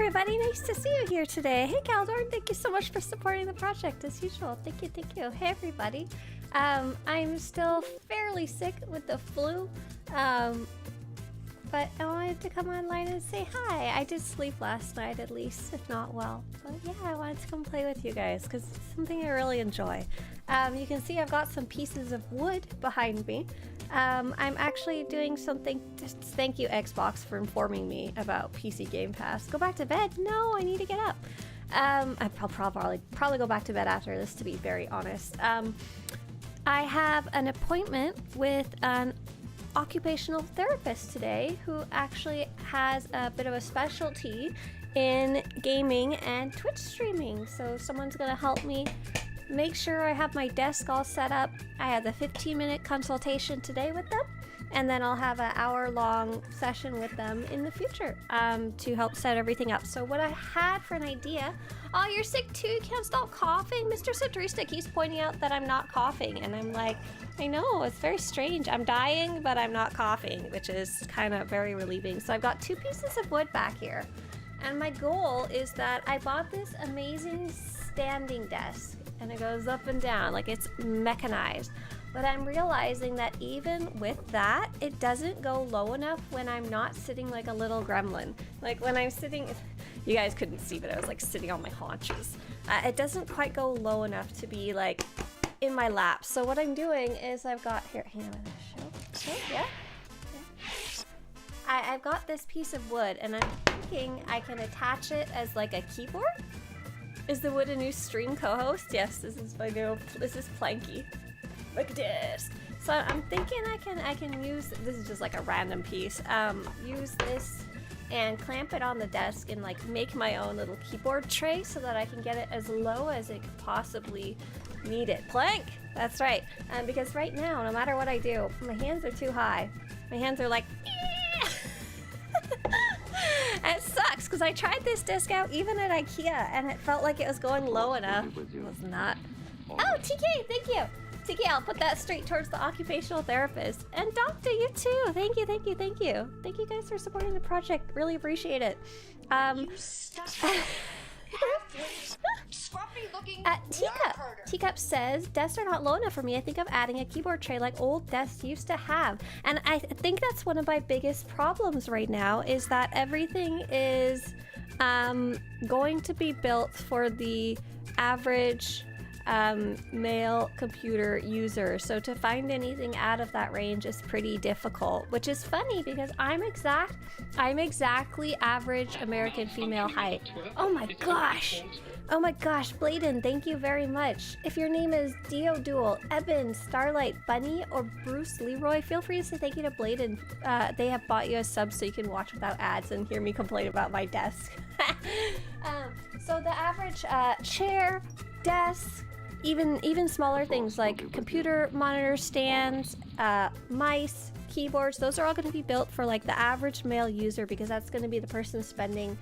everybody, nice to see you here today. Hey Galdorn, thank you so much for supporting the project as usual. Thank you. Hey everybody. I'm still fairly sick with the flu, but I wanted to come online and say hi. I did sleep last night at least, if not well. But yeah, I wanted to come play with you guys because it's something I really enjoy. You can see I've got some pieces of wood behind me. I'm actually doing something. Just thank you, Xbox, for informing me about PC Game Pass. Go back to bed? No, I need to get up. I'll probably go back to bed after this, to be very honest. I have an appointment with an occupational therapist today who actually has a bit of a specialty in gaming and Twitch streaming. So someone's gonna help me make sure I have my desk all set up. I had a 15-minute consultation today with them, and then I'll have an hour-long session with them in the future to help set everything up. So what I had for an idea, oh, you're sick too, you can't stop coughing? Mr. Swtorista keeps pointing out that I'm not coughing, and I'm like, I know, it's very strange. I'm dying, but I'm not coughing, which is kind of very relieving. So I've got 2 pieces of wood back here, and my goal is that I bought this amazing standing desk, and it goes up and down like it's mechanized. But I'm realizing that even with that, it doesn't go low enough when I'm not sitting like a little gremlin. Like when I'm sitting, you guys couldn't see, but I was like sitting on my haunches. It doesn't quite go low enough to be like in my lap. So what I'm doing is I've got, here, hang on, I'm gonna show, yeah. I've got this piece of wood and I'm thinking I can attach it as like a keyboard. Is the wood a new stream co-host? Yes, this is my new, this is Planky. Like this. So I'm thinking I can use, this is just like a random piece, use this and clamp it on the desk and like make my own little keyboard tray so that I can get it as low as it could possibly need it. Plank! That's right. Because right now, no matter what I do, my hands are too high. My hands are like, and it sucks because I tried this disc out even at IKEA and it felt like it was going low enough. It was not. Oh, TK, thank you. TK, I'll put that straight towards the occupational therapist. And Doctor, you too. Thank you. Thank you guys for supporting the project. Really appreciate it. Teacup says, desks are not low enough for me. I think of adding a keyboard tray like old desks used to have. And I think that's one of my biggest problems right now is that everything is going to be built for the average male computer user. So to find anything out of that range is pretty difficult, which is funny because I'm exactly average American female height. Oh my gosh, Bladen, thank you very much. If your name is Dio Duel, Eben, Starlight, Bunny, or Bruce Leroy, feel free to say thank you to Bladen. They have bought you a sub so you can watch without ads and hear me complain about my desk. So the average chair, desk, even smaller things like computer monitor stands, mice, keyboards, those are all going to be built for like the average male user because that's going to be the person spending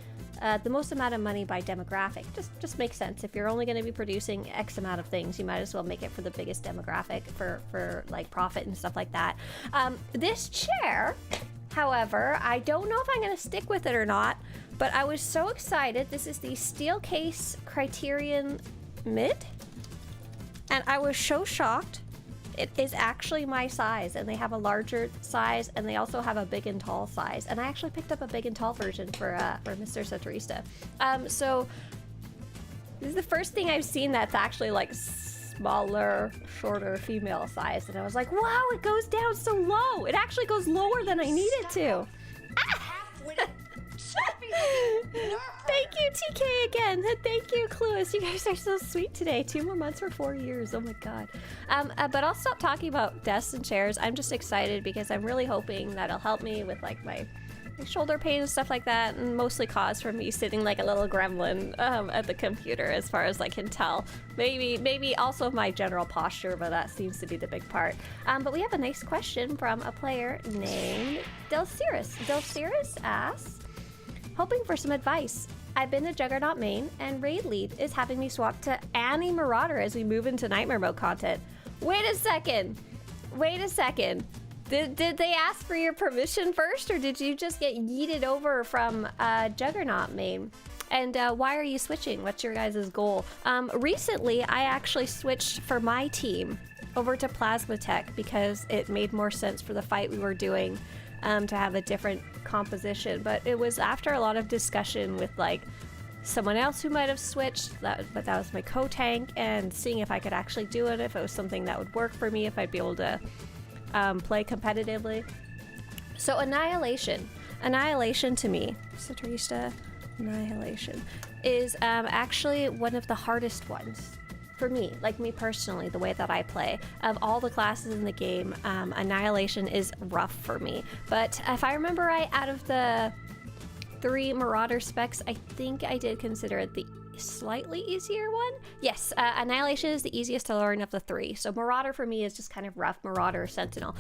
the most amount of money by demographic. Just makes sense. If you're only going to be producing X amount of things, you might as well make it for the biggest demographic for like profit and stuff like that. This chair, however, I don't know if I'm going to stick with it or not, but I was so excited. This is the Steelcase Criterion Mid. And I was so shocked. It is actually my size, and they have a larger size, and they also have a big and tall size. And I actually picked up a big and tall version for Mr. Swtorista. So this is the first thing I've seen that's actually like smaller, shorter female size, and I was like, wow, it goes down so low. It actually goes lower than I need it to. Thank you, TK, again. Thank you, Clueless. You guys are so sweet today. 2 more months for 4 years. Oh my god. But I'll stop talking about desks and chairs. I'm just excited because I'm really hoping that it'll help me with like my shoulder pain and stuff like that, and mostly cause from me sitting like a little gremlin at the computer as far as I can tell. Maybe also my general posture, but that seems to be the big part. But we have a nice question from a player named Delcirus. Delcirus asks, hoping for some advice. I've been to Juggernaut main, and Raid Lead is having me swap to Annie Marauder as we move into Nightmare Mode content. Wait a second. Did they ask for your permission first, or did you just get yeeted over from Juggernaut main? And why are you switching? What's your guys' goal? Recently, I actually switched for my team over to Plasma Tech because it made more sense for the fight we were doing to have a different composition. But it was after a lot of discussion with like someone else who might have switched, but that was my co-tank, and seeing if I could actually do it, if it was something that would work for me, if I'd be able to play competitively. So Annihilation to me, Swtorista Annihilation, is actually one of the hardest ones for me, like me personally, the way that I play. Of all the classes in the game, Annihilation is rough for me. But if I remember right, out of the 3 Marauder specs, I think I did consider it the slightly easier one. Yes, Annihilation is the easiest to learn of the 3. So Marauder for me is just kind of rough. Marauder, Sentinel.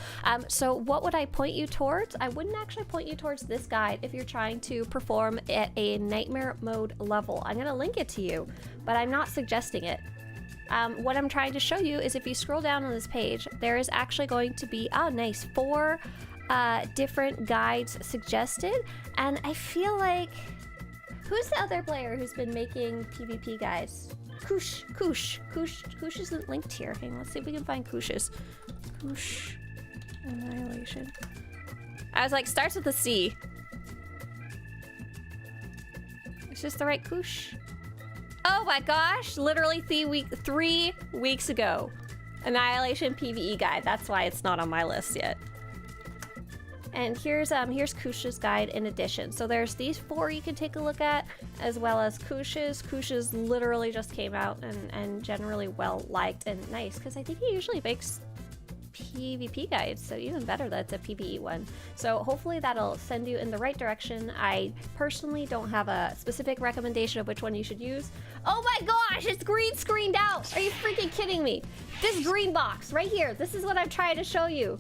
So what would I point you towards? I wouldn't actually point you towards this guide if you're trying to perform at a Nightmare mode level. I'm going to link it to you, but I'm not suggesting it. What I'm trying to show you is if you scroll down on this page, there is actually going to be, oh nice, 4 different guides suggested, and I feel like, who's the other player who's been making PvP guides? Koosh isn't linked here. Hang on, let's see if we can find Koosh's. Koosh Annihilation. I was like, starts with a C. Is this the right Koosh? Oh my gosh, literally 3 weeks ago. Annihilation PvE guide. That's why it's not on my list yet. And here's Koosh's guide in addition. So there's these 4 you can take a look at, as well as Koosh's. Koosh's literally just came out and generally well liked and nice, because I think he usually makes PvP guides, so even better that it's a PvE one. So hopefully that'll send you in the right direction. I personally don't have a specific recommendation of which one you should use. Oh my gosh, it's green screened out! Are you freaking kidding me? This green box right here, this is what I'm trying to show you.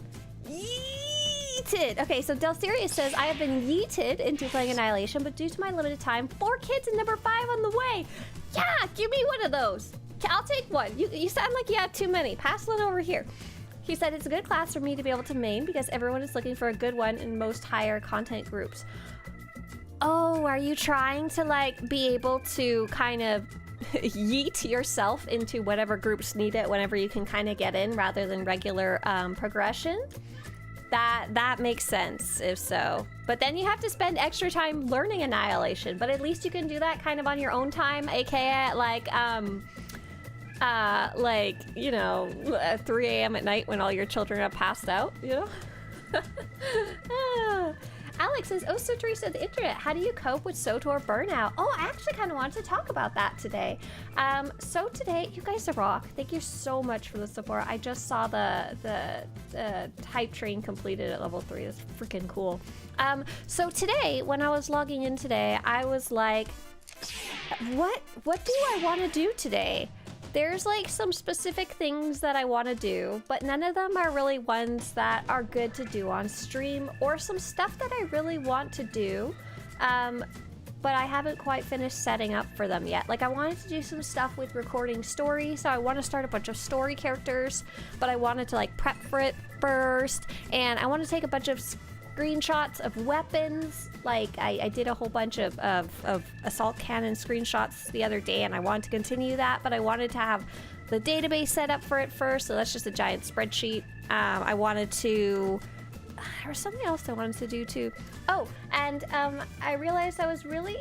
Yeeted! Okay, so Delceria says, I have been yeeted into playing Annihilation, but due to my limited time, 4 kids and number 5 on the way! Yeah, give me one of those! I'll take one. You sound like you have too many. Pass one over here. He said it's a good class for me to be able to main because everyone is looking for a good one in most higher content groups. Oh, are you trying to like be able to kind of yeet yourself into whatever groups need it whenever you can kind of get in rather than regular progression? That makes sense if so. But then you have to spend extra time learning Annihilation, but at least you can do that kind of on your own time, aka like, you know, at 3 a.m. at night when all your children are passed out, you know? Alex says, oh, Swtorista, the internet, how do you cope with SWTOR burnout? Oh, I actually kind of wanted to talk about that today. So today, you guys are rock. Thank you so much for the support. I just saw the hype train completed at level 3. It's freaking cool. So today, when I was logging in today, I was like, what do I want to do today? There's like some specific things that I want to do, but none of them are really ones that are good to do on stream, or some stuff that I really want to do, but I haven't quite finished setting up for them yet. Like I wanted to do some stuff with recording story, so I want to start a bunch of story characters, but I wanted to like prep for it first, and I want to take a bunch of screenshots of weapons. Like I did a whole bunch of assault cannon screenshots the other day, and I wanted to continue that, but I wanted to have the database set up for it first, so that's just a giant spreadsheet. I wanted to, there was something else I wanted to do too. Oh, and I realized I was really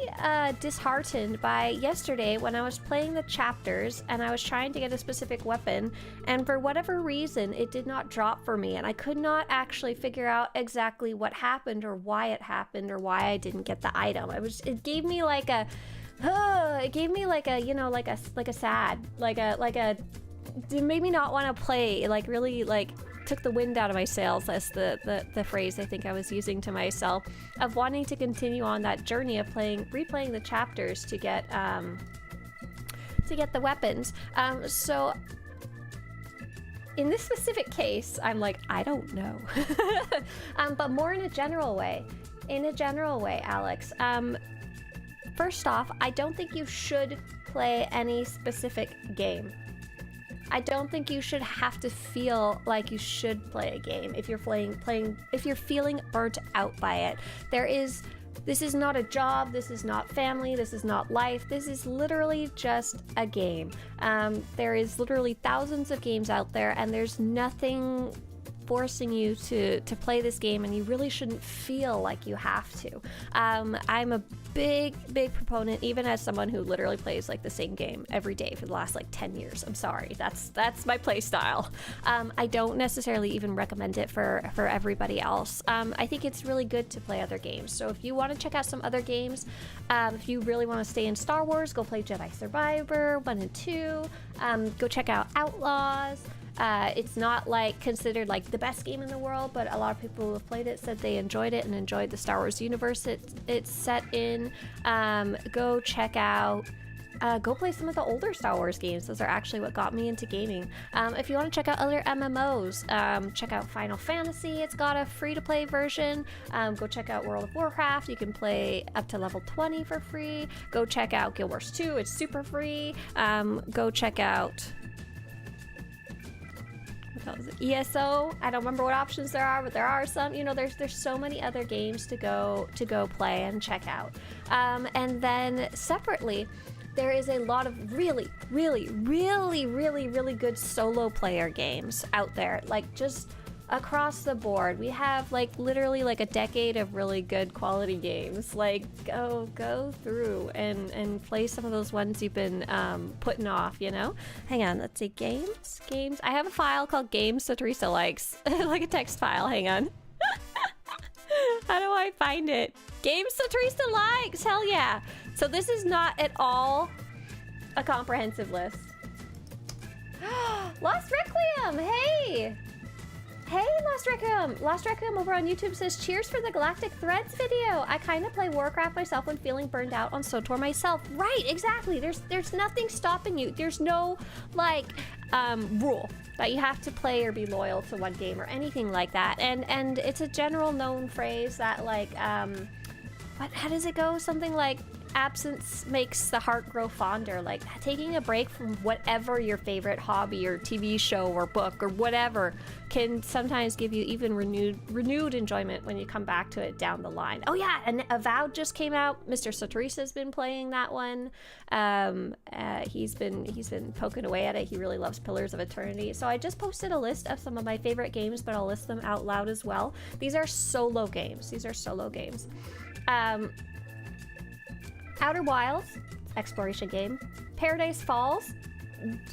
disheartened by yesterday when I was playing the chapters and I was trying to get a specific weapon, and for whatever reason it did not drop for me, and I could not actually figure out exactly what happened or why it happened or why I didn't get the item. It gave me like a you know, like a sad, it made me not want to play, like really like took the wind out of my sails. That's the phrase I think I was using to myself, of wanting to continue on that journey of replaying the chapters to get the weapons. So in this specific case, I'm like, I don't know. But more in a general way. Alex. First off, I don't think you should play any specific game. I don't think you should have to feel like you should play a game if you're if you're feeling burnt out by it. This is not a job, this is not family, this is not life, this is literally just a game. There is literally thousands of games out there, and there's nothing forcing you to play this game, and you really shouldn't feel like you have to. I'm a big proponent, even as someone who literally plays like the same game every day for the last like 10 years. I'm sorry, that's my play style. I don't necessarily even recommend it for everybody else. I think it's really good to play other games. So if you want to check out some other games, if you really want to stay in Star Wars, go play Jedi Survivor 1 and 2. Go check out Outlaws. It's not like considered like the best game in the world, but a lot of people who have played it said they enjoyed it and enjoyed the Star Wars universe it's set in. Go check out, go play some of the older Star Wars games. Those are actually what got me into gaming. If you want to check out other MMOs, check out Final Fantasy. It's got a free-to-play version. Go check out World of Warcraft. You can play up to level 20 for free. Go check out Guild Wars 2. It's super free. Go check out ESO. I don't remember what options there are, but there are some. You know, there's so many other games to go play and check out. And then separately, there is a lot of really good solo player games out there, like just across the board. We have like literally like a decade of really good quality games. Like go through and play some of those ones you've been putting off, you know. Hang on, let's see. Games. I have a file called Games Swtorista Likes. Like a text file. Hang on. How do I find it? Games Swtorista Likes. Hell yeah. So this is not at all a comprehensive list. Lost Requiem. Hey, Lost Requiem over on YouTube says, cheers for the Galactic Threads video. I kind of play Warcraft myself when feeling burned out on SWTOR myself. Right, exactly. There's nothing stopping you. There's no, like, rule that you have to play or be loyal to one game or anything like that. And it's a general known phrase that, like, how does it go? Something like, absence makes the heart grow fonder. Like, taking a break from whatever your favorite hobby or TV show or book or whatever can sometimes give you even renewed enjoyment when you come back to it down the line. Oh yeah, and Avowed just came out. Mr. Swtorista has been playing that one. He's been poking away at it. He really loves Pillars of Eternity. So I just posted a list of some of my favorite games, but I'll list them out loud as well. These are solo games. Outer Wilds, exploration game. Paradise Falls,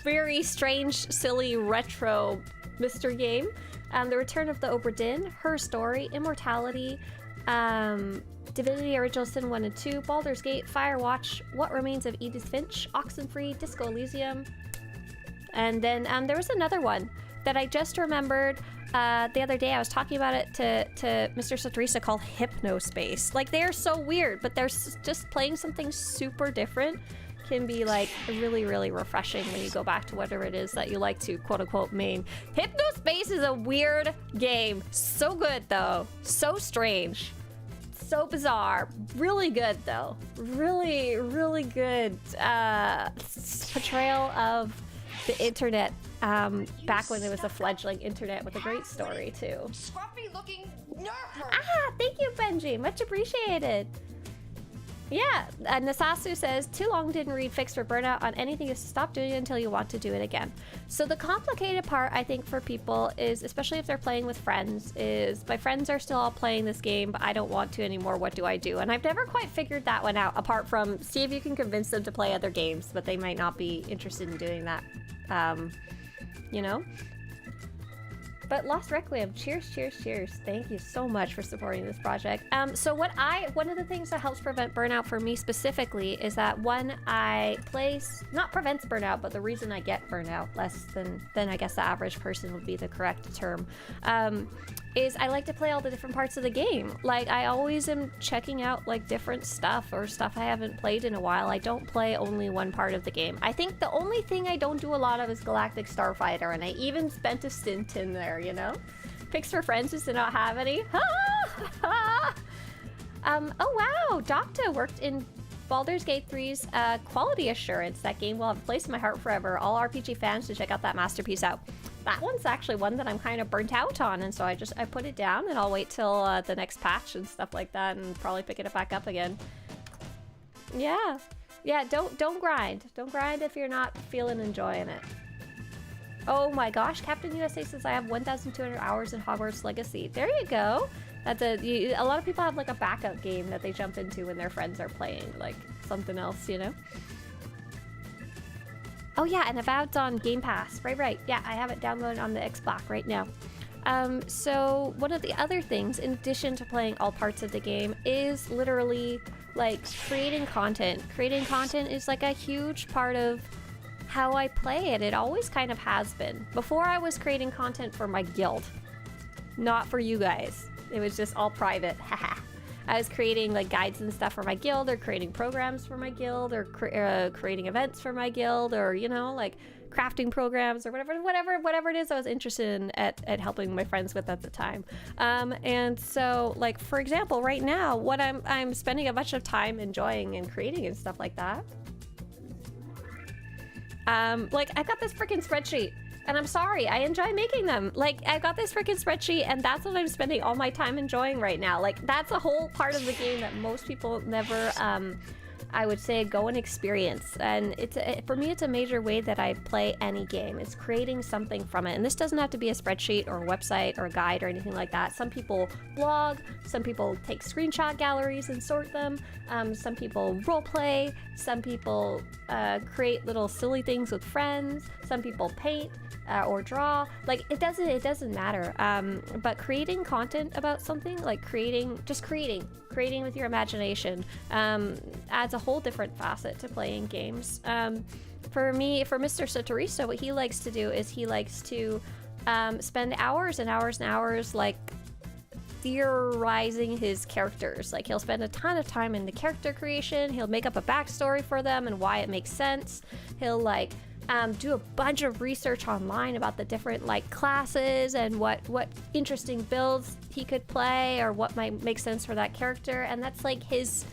very strange, silly, retro mystery game. The Return of the Obra Dinn, Her Story, Immortality, Divinity Original Sin 1 and 2, Baldur's Gate, Firewatch, What Remains of Edith Finch, Oxenfree, Disco Elysium. And then there was another one that I just remembered the other day. I was talking about it to Mr. Swtorista, called Hypnospace. Like, they are so weird, but they're just playing something super different can be like really refreshing when you go back to whatever it is that you like to quote unquote main. Hypnospace is a weird game. So good though. So strange. So bizarre. Really good though. Really good portrayal of the internet back when it was a fledgling internet, with a great story too. Scruffy looking nerve. Thank you, Benji. Much appreciated. Yeah, Nasasu says, too long didn't read Fix for Burnout on anything is to stop doing it until you want to do it again. So the complicated part, I think, for people is, especially if they're playing with friends, is my friends are still all playing this game, but I don't want to anymore. What do I do? And I've never quite figured that one out, apart from see if you can convince them to play other games, but they might not be interested in doing that, you know? But Lost Requiem, cheers. Thank you so much for supporting this project. So one of the things that helps prevent burnout for me specifically is that one, I play, not prevents burnout, but the reason I get burnout less than I guess the average person would be the correct term, is I like to play all the different parts of the game. Like, I always am checking out like different stuff or stuff I haven't played in a while. I don't play only one part of the game. I think the only thing I don't do a lot of is Galactic Starfighter, and I even spent a stint in there, you know? Picks for friends just to not have any. Oh wow, Docta worked in Baldur's Gate 3's quality assurance. That game will have a place in my heart forever. All RPG fans should check out that masterpiece out. That one's actually one that I'm kind of burnt out on, and so I put it down, and I'll wait till the next patch and stuff like that, and probably pick it back up again. Yeah, don't grind. Don't grind if you're not feeling enjoying it. Oh my gosh, Captain USA says I have 1,200 hours in Hogwarts Legacy. There you go. That's a lot of people have like a backup game that they jump into when their friends are playing, like something else, you know? Oh yeah, and Avowed's on Game Pass. Right. Yeah, I have it downloaded on the Xbox right now. So one of the other things, in addition to playing all parts of the game, is literally like creating content. Creating content is like a huge part of how I play it. It always kind of has been. Before I was creating content for my guild, not for you guys. It was just all private. Haha. I was creating like guides and stuff for my guild, or creating programs for my guild, or creating events for my guild, or you know, like crafting programs, or whatever it is I was interested in at helping my friends with at the time. And so, like for example, right now, what I'm spending a bunch of time enjoying and creating and stuff like that. Like I got this freaking spreadsheet, and I'm sorry, I enjoy making them. Like I got this freaking spreadsheet, and that's what I'm spending all my time enjoying right now. Like that's a whole part of the game that most people never, I would say, go and experience. And for me, it's a major way that I play any game. It's creating something from it. And this doesn't have to be a spreadsheet or a website or a guide or anything like that. Some people blog, some people take screenshot galleries and sort them. Some people role play, some people create little silly things with friends, some people paint or draw. Like it doesn't matter. But creating content about something, like creating with your imagination, adds a whole different facet to playing games. For Mr. Swtorista, what he likes to do is he likes to spend hours and hours and hours like theorizing his characters. Like he'll spend a ton of time in the character creation. He'll make up a backstory for them and why it makes sense. He'll like do a bunch of research online about the different like classes and what interesting builds he could play, or what might make sense for that character. And that's like his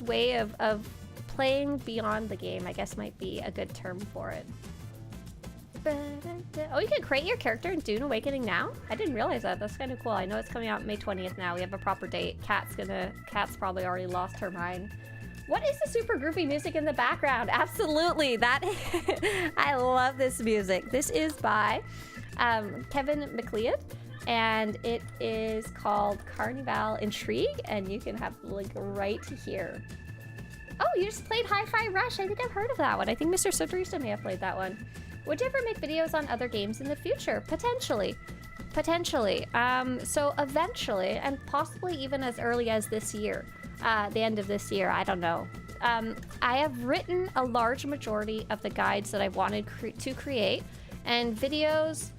way of playing beyond the game, I guess might be a good term for it. Oh, you can create your character in Dune Awakening now? I didn't realize that. That's kind of cool. I know it's coming out May 20th now. We have a proper date. Kat's probably already lost her mind. What is the super groovy music in the background? Absolutely, that I love this music. This is by Kevin MacLeod, and it is called Carnival Intrigue, and you can have the link right here. Oh, you just played Hi-Fi Rush. I think I've heard of that one. I think Mr. Swtorista may have played that one. Would you ever make videos on other games in the future? Potentially. So eventually, and possibly even as early as this year. The end of this year, I don't know. I have written a large majority of the guides that I wanted to create, and videos.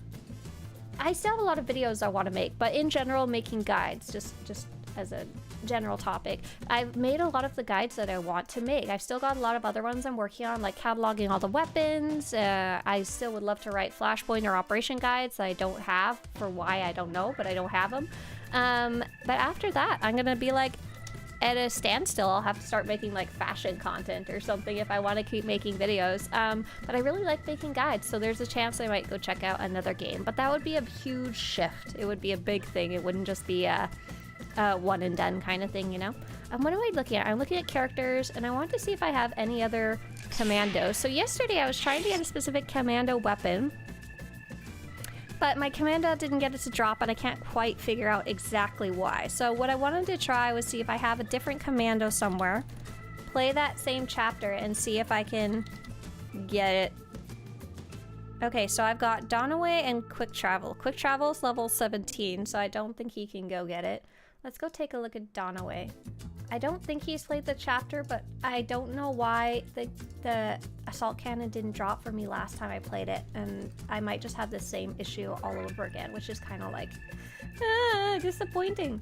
I still have a lot of videos I want to make, but in general, making guides, just as a general topic, I've made a lot of the guides that I want to make. I've still got a lot of other ones I'm working on, like cataloging all the weapons. I still would love to write Flashpoint or Operation guides that I don't have, for why I don't know, but I don't have them. But after that, I'm gonna be like at a standstill. I'll have to start making like fashion content or something if I want to keep making videos. But I really like making guides, so there's a chance I might go check out another game. But that would be a huge shift. It would be a big thing. It wouldn't just be a one and done kind of thing, you know? What am I looking at? I'm looking at characters, and I want to see if I have any other commandos. So yesterday I was trying to get a specific commando weapon, but my commando didn't get it to drop, and I can't quite figure out exactly why. So what I wanted to try was see if I have a different commando somewhere, play that same chapter, and see if I can get it. Okay, so I've got Donaway and Quick Travel. Quick Travel's level 17, so I don't think he can go get it. Let's go take a look at Donaway. I don't think he's played the chapter, but I don't know why the assault cannon didn't drop for me last time I played it, and I might just have the same issue all over again, which is kind of like disappointing.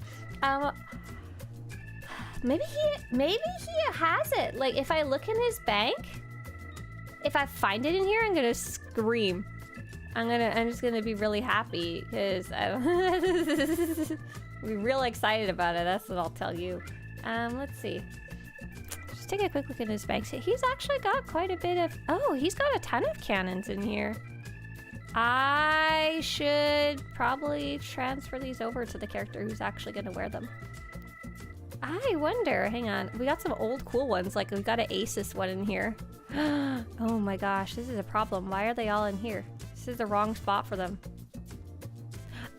Maybe he has it. Like if I look in his bank, if I find it in here, I'm gonna scream. I'm just gonna be really happy because I'm be real excited about it. That's what I'll tell you. Let's see. Just take a quick look at his banks. He's actually got quite a bit of... Oh, he's got a ton of cannons in here. I should probably transfer these over to the character who's actually going to wear them. I wonder, hang on. We got some old cool ones, like we got an Asus one in here. Oh my gosh, this is a problem. Why are they all in here? This is the wrong spot for them.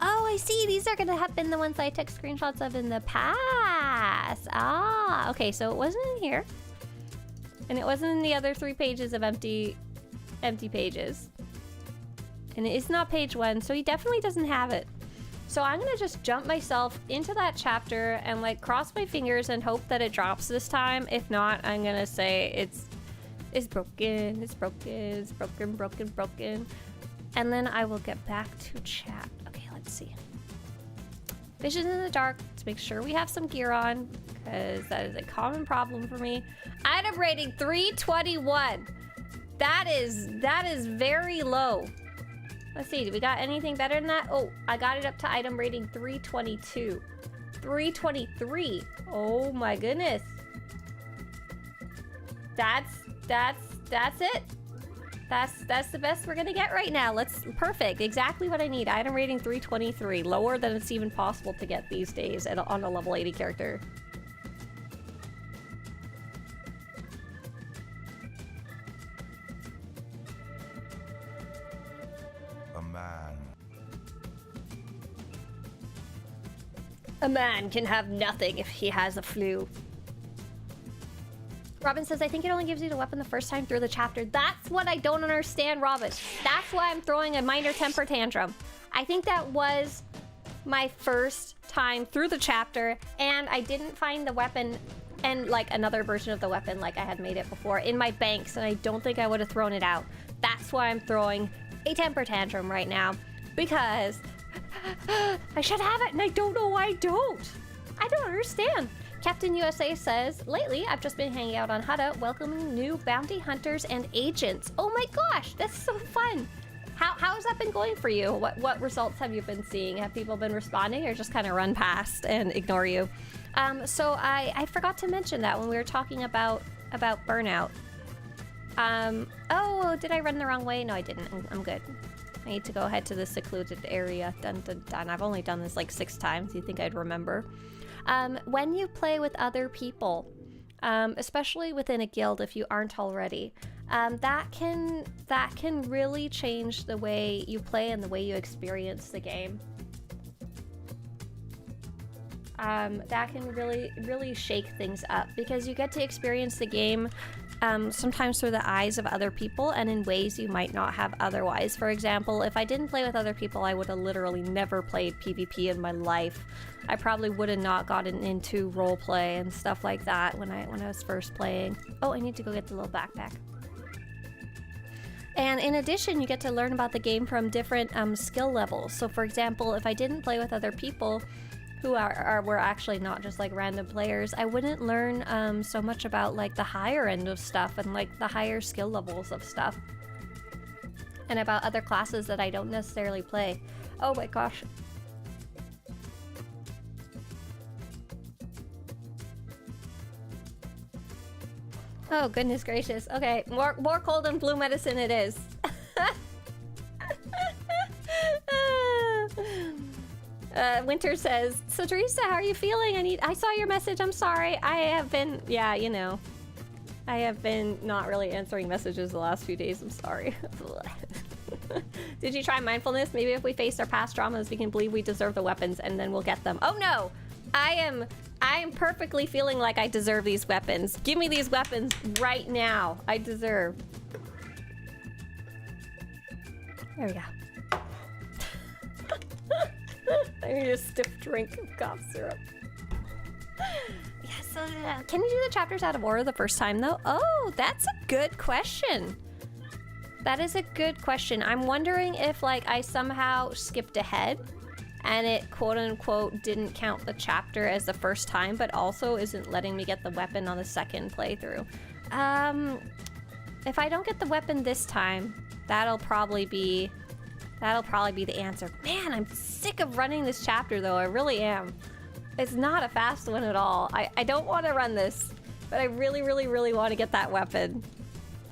Oh, I see. These are going to have been the ones I took screenshots of in the past. Ah, okay, so it wasn't in here. And it wasn't in the other 3 pages of empty pages. And it is not page 1, so he definitely doesn't have it. So I'm gonna just jump myself into that chapter and like cross my fingers and hope that it drops this time. If not, I'm gonna say it's broken, it's broken, it's broken, broken, broken. And then I will get back to chat. Okay, let's see. Vision in the dark to make sure we have some gear on, because that is a common problem for me. Item rating 321. That is very low. Let's see, do we got anything better than that? Oh, I got it up to item rating 322. 323. Oh my goodness. That's it. That's the best we're gonna get right now. Perfect, exactly what I need. Item rating 323, lower than it's even possible to get these days on a level 80 character. A man can have nothing if he has a flu. Robin says, I think it only gives you the weapon the first time through the chapter. That's what I don't understand, Robin. That's why I'm throwing a minor temper tantrum. I think that was my first time through the chapter, and I didn't find the weapon and like another version of the weapon like I had made it before in my banks, and I don't think I would have thrown it out. That's why I'm throwing a temper tantrum right now, because I should have it and I don't know why I don't. I don't understand. Captain USA says, lately I've just been hanging out on Hutta welcoming new bounty hunters and agents. Oh my gosh, that's so fun. How's that been going for you? What results have you been seeing? Have people been responding or just kind of run past and ignore you? So I forgot to mention that when we were talking about burnout. Oh, did I run the wrong way? No, I didn't. I'm good. I need to go ahead to the secluded area. Dun, dun, dun. I've only done this like 6 times. You think I'd remember? When you play with other people, especially within a guild if you aren't already, that can really change the way you play and the way you experience the game. That can really shake things up, because you get to experience the game sometimes through the eyes of other people and in ways you might not have otherwise. For example, if I didn't play with other people, I would have literally never played PvP in my life. I probably would have not gotten into roleplay and stuff like that when I was first playing. Oh, I need to go get the little backpack. And in addition, you get to learn about the game from different skill levels. So for example, if I didn't play with other people who were actually not just like random players, I wouldn't learn so much about like the higher end of stuff and like the higher skill levels of stuff, and about other classes that I don't necessarily play. Oh my gosh. Oh goodness gracious. Okay, more cold and flu medicine it is. Winter says, Swtorista, how are you feeling? I saw your message. I'm sorry. I have been, yeah, you know, I have been not really answering messages the last few days. I'm sorry. Did you try mindfulness? Maybe if we face our past traumas, we can believe we deserve the weapons and then we'll get them. Oh no, I am perfectly feeling like I deserve these weapons. Give me these weapons right now. I deserve. There we go. I need a stiff drink of cough syrup. Yes, can you do the chapters out of order the first time though? Oh, that's a good question. That is a good question. I'm wondering if like I somehow skipped ahead and it quote unquote didn't count the chapter as the first time, but also isn't letting me get the weapon on the second playthrough. If I don't get the weapon this time, that'll probably be the answer. Man, I'm sick of running this chapter though. I really am. It's not a fast one at all. I don't want to run this. But I really, really, really want to get that weapon.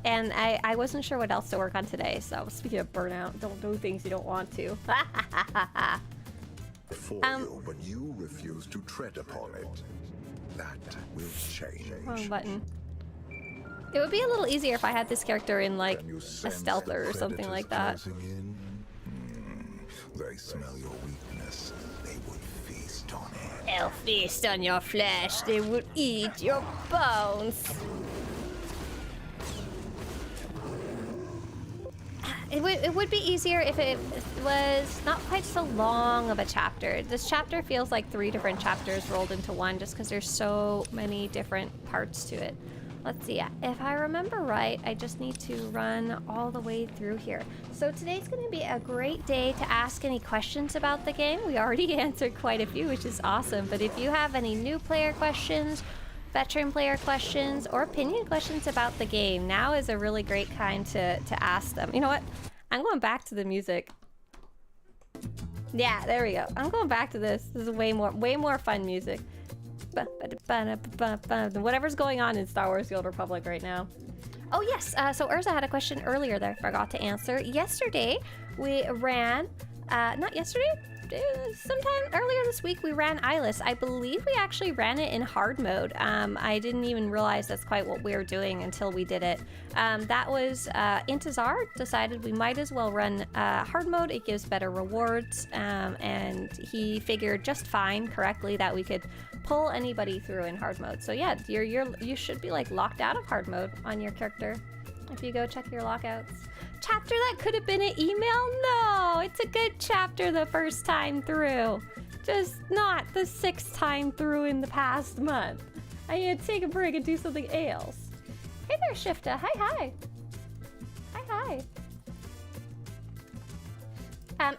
And I wasn't sure what else to work on today, so speaking of burnout, don't do things you don't want to. For you, but you refuse to tread upon it. That will change. Wrong button. It would be a little easier if I had this character in like Can you a sense stealther or the something like predators that. closing in? They smell your weakness. They would feast on it. They'll feast on your flesh. They would eat your bones. It would be easier if it was not quite so long of a chapter. This chapter feels like 3 different chapters rolled into one just because there's so many different parts to it. Let's see, if I remember right, I just need to run all the way through here. So today's going to be a great day to ask any questions about the game. We already answered quite a few, which is awesome. But if you have any new player questions, veteran player questions, or opinion questions about the game, now is a really great time to ask them. You know what? I'm going back to the music. Yeah, there we go. I'm going back to this. This is way more fun music. Whatever's going on in Star Wars: The Old Republic right now. Oh yes, so Urza had a question earlier that I forgot to answer. Yesterday, we ran, not yesterday, sometime earlier this week, we ran Eyeless. I believe we actually ran it in hard mode. I didn't even realize that's quite what we were doing until we did it. That was, Intezar decided we might as well run hard mode. It gives better rewards, and he figured just fine, correctly, that we could pull anybody through in hard mode. So yeah, you should be like locked out of hard mode on your character if you go check your lockouts. Chapter that could have been an email? No, it's a good chapter the first time through. Just not the 6th time through in the past month. I need to take a break and do something else. Hey there, Shifta. Hi, hi. Hi, hi.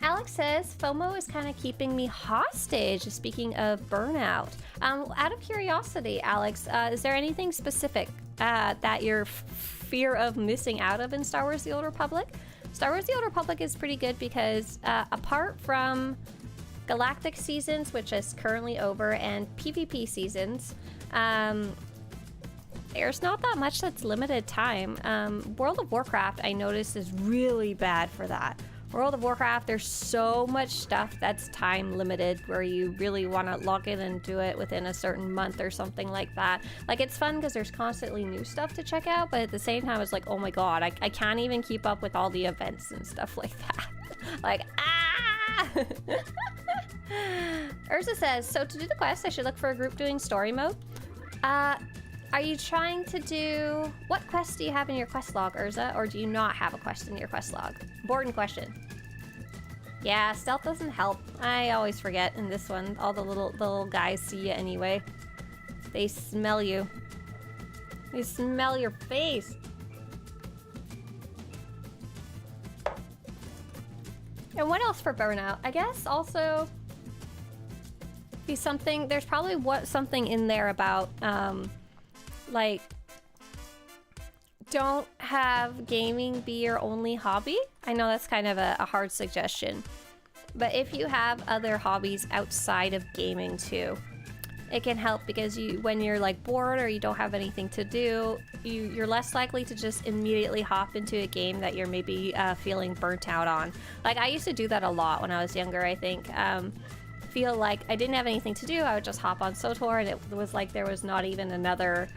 Alex says, FOMO is kind of keeping me hostage, speaking of burnout. Out of curiosity, Alex, is there anything specific that you're fear of missing out of in Star Wars: The Old Republic? Star Wars: The Old Republic is pretty good because apart from Galactic Seasons, which is currently over, and PvP Seasons, there's not that much that's limited time. World of Warcraft, I noticed, is really bad for that. World of Warcraft, there's so much stuff that's time limited where you really want to log in and do it within a certain month or something like that. Like, it's fun because there's constantly new stuff to check out, but at the same time, it's like, oh my god, I can't even keep up with all the events and stuff like that. Like, ah! Urza says, so to do the quest, I should look for a group doing story mode. Are you trying to do... What quest do you have in your quest log, Urza? Or do you not have a quest in your quest log? Important question. Yeah, stealth doesn't help. I always forget in this one. All the little guys see you anyway. They smell you. They smell your face. And what else for burnout? I guess also... be something... There's probably something in there about... like, don't have gaming be your only hobby. I know that's kind of a hard suggestion, but if you have other hobbies outside of gaming too, it can help because when you're like bored or you don't have anything to do, you're less likely to just immediately hop into a game that you're maybe feeling burnt out on. Like, I used to do that a lot when I was younger, I think. Feel like I didn't have anything to do, I would just hop on SWTOR, and it was like there was not even another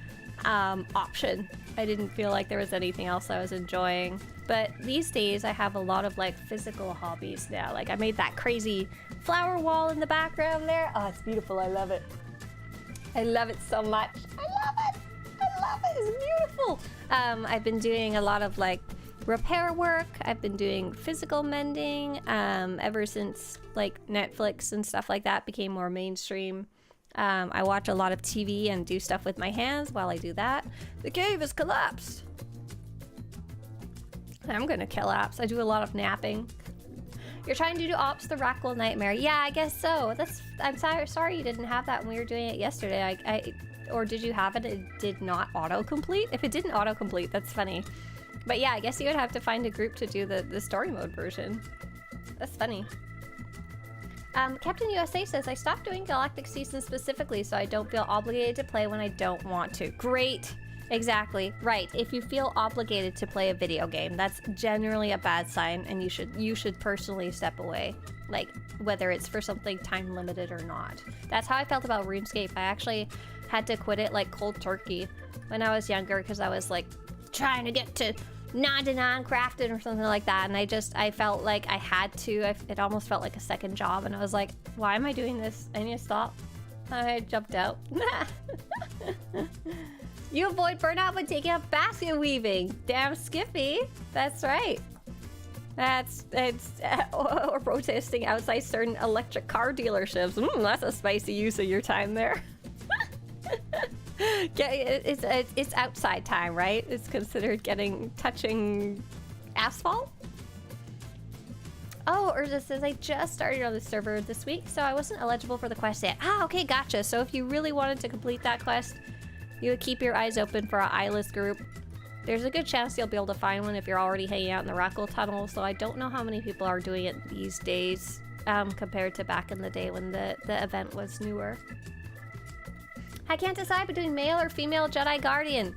option. I didn't feel like there was anything else I was enjoying. But these days I have a lot of like physical hobbies now. Like, I made that crazy flower wall in the background there. Oh, it's beautiful. I love it. I love it so much. I love it. I love it. It's beautiful. I've been doing a lot of like repair work. I've been doing physical mending ever since like Netflix and stuff like that became more mainstream. I watch a lot of TV and do stuff with my hands while I do that. The cave has collapsed. I'm gonna collapse. I do a lot of napping. You're trying to do Ops the Rackwell Nightmare. Yeah, I guess so. I'm sorry you didn't have that when we were doing it yesterday. Or did you have it? It did not autocomplete? If it didn't autocomplete, that's funny. But yeah, I guess you would have to find a group to do the story mode version. That's funny. Captain USA says, I stopped doing Galactic Season specifically so I don't feel obligated to play when I don't want to. Great. Exactly. Right. If you feel obligated to play a video game, that's generally a bad sign, and you should personally step away. Like, whether it's for something time limited or not. That's how I felt about RuneScape. I actually had to quit it like cold turkey when I was younger because I was like trying to get to 99 crafted or something like that, and I felt like I had to. It almost felt like a second job, and I was like, why am I doing this? I need to stop. I jumped out. You avoid burnout by taking up basket weaving. Damn Skippy. That's right. Or protesting outside certain electric car dealerships. That's a spicy use of your time there. It's outside time, right? It's considered touching asphalt. Oh, Urza says, I just started on the server this week, so I wasn't eligible for the quest yet. Ah, okay, gotcha. So if you really wanted to complete that quest, you would keep your eyes open for our eyeless group. There's a good chance you'll be able to find one if you're already hanging out in the Rockwell Tunnel, so I don't know how many people are doing it these days compared to back in the day when the event was newer. I can't decide between male or female Jedi Guardian.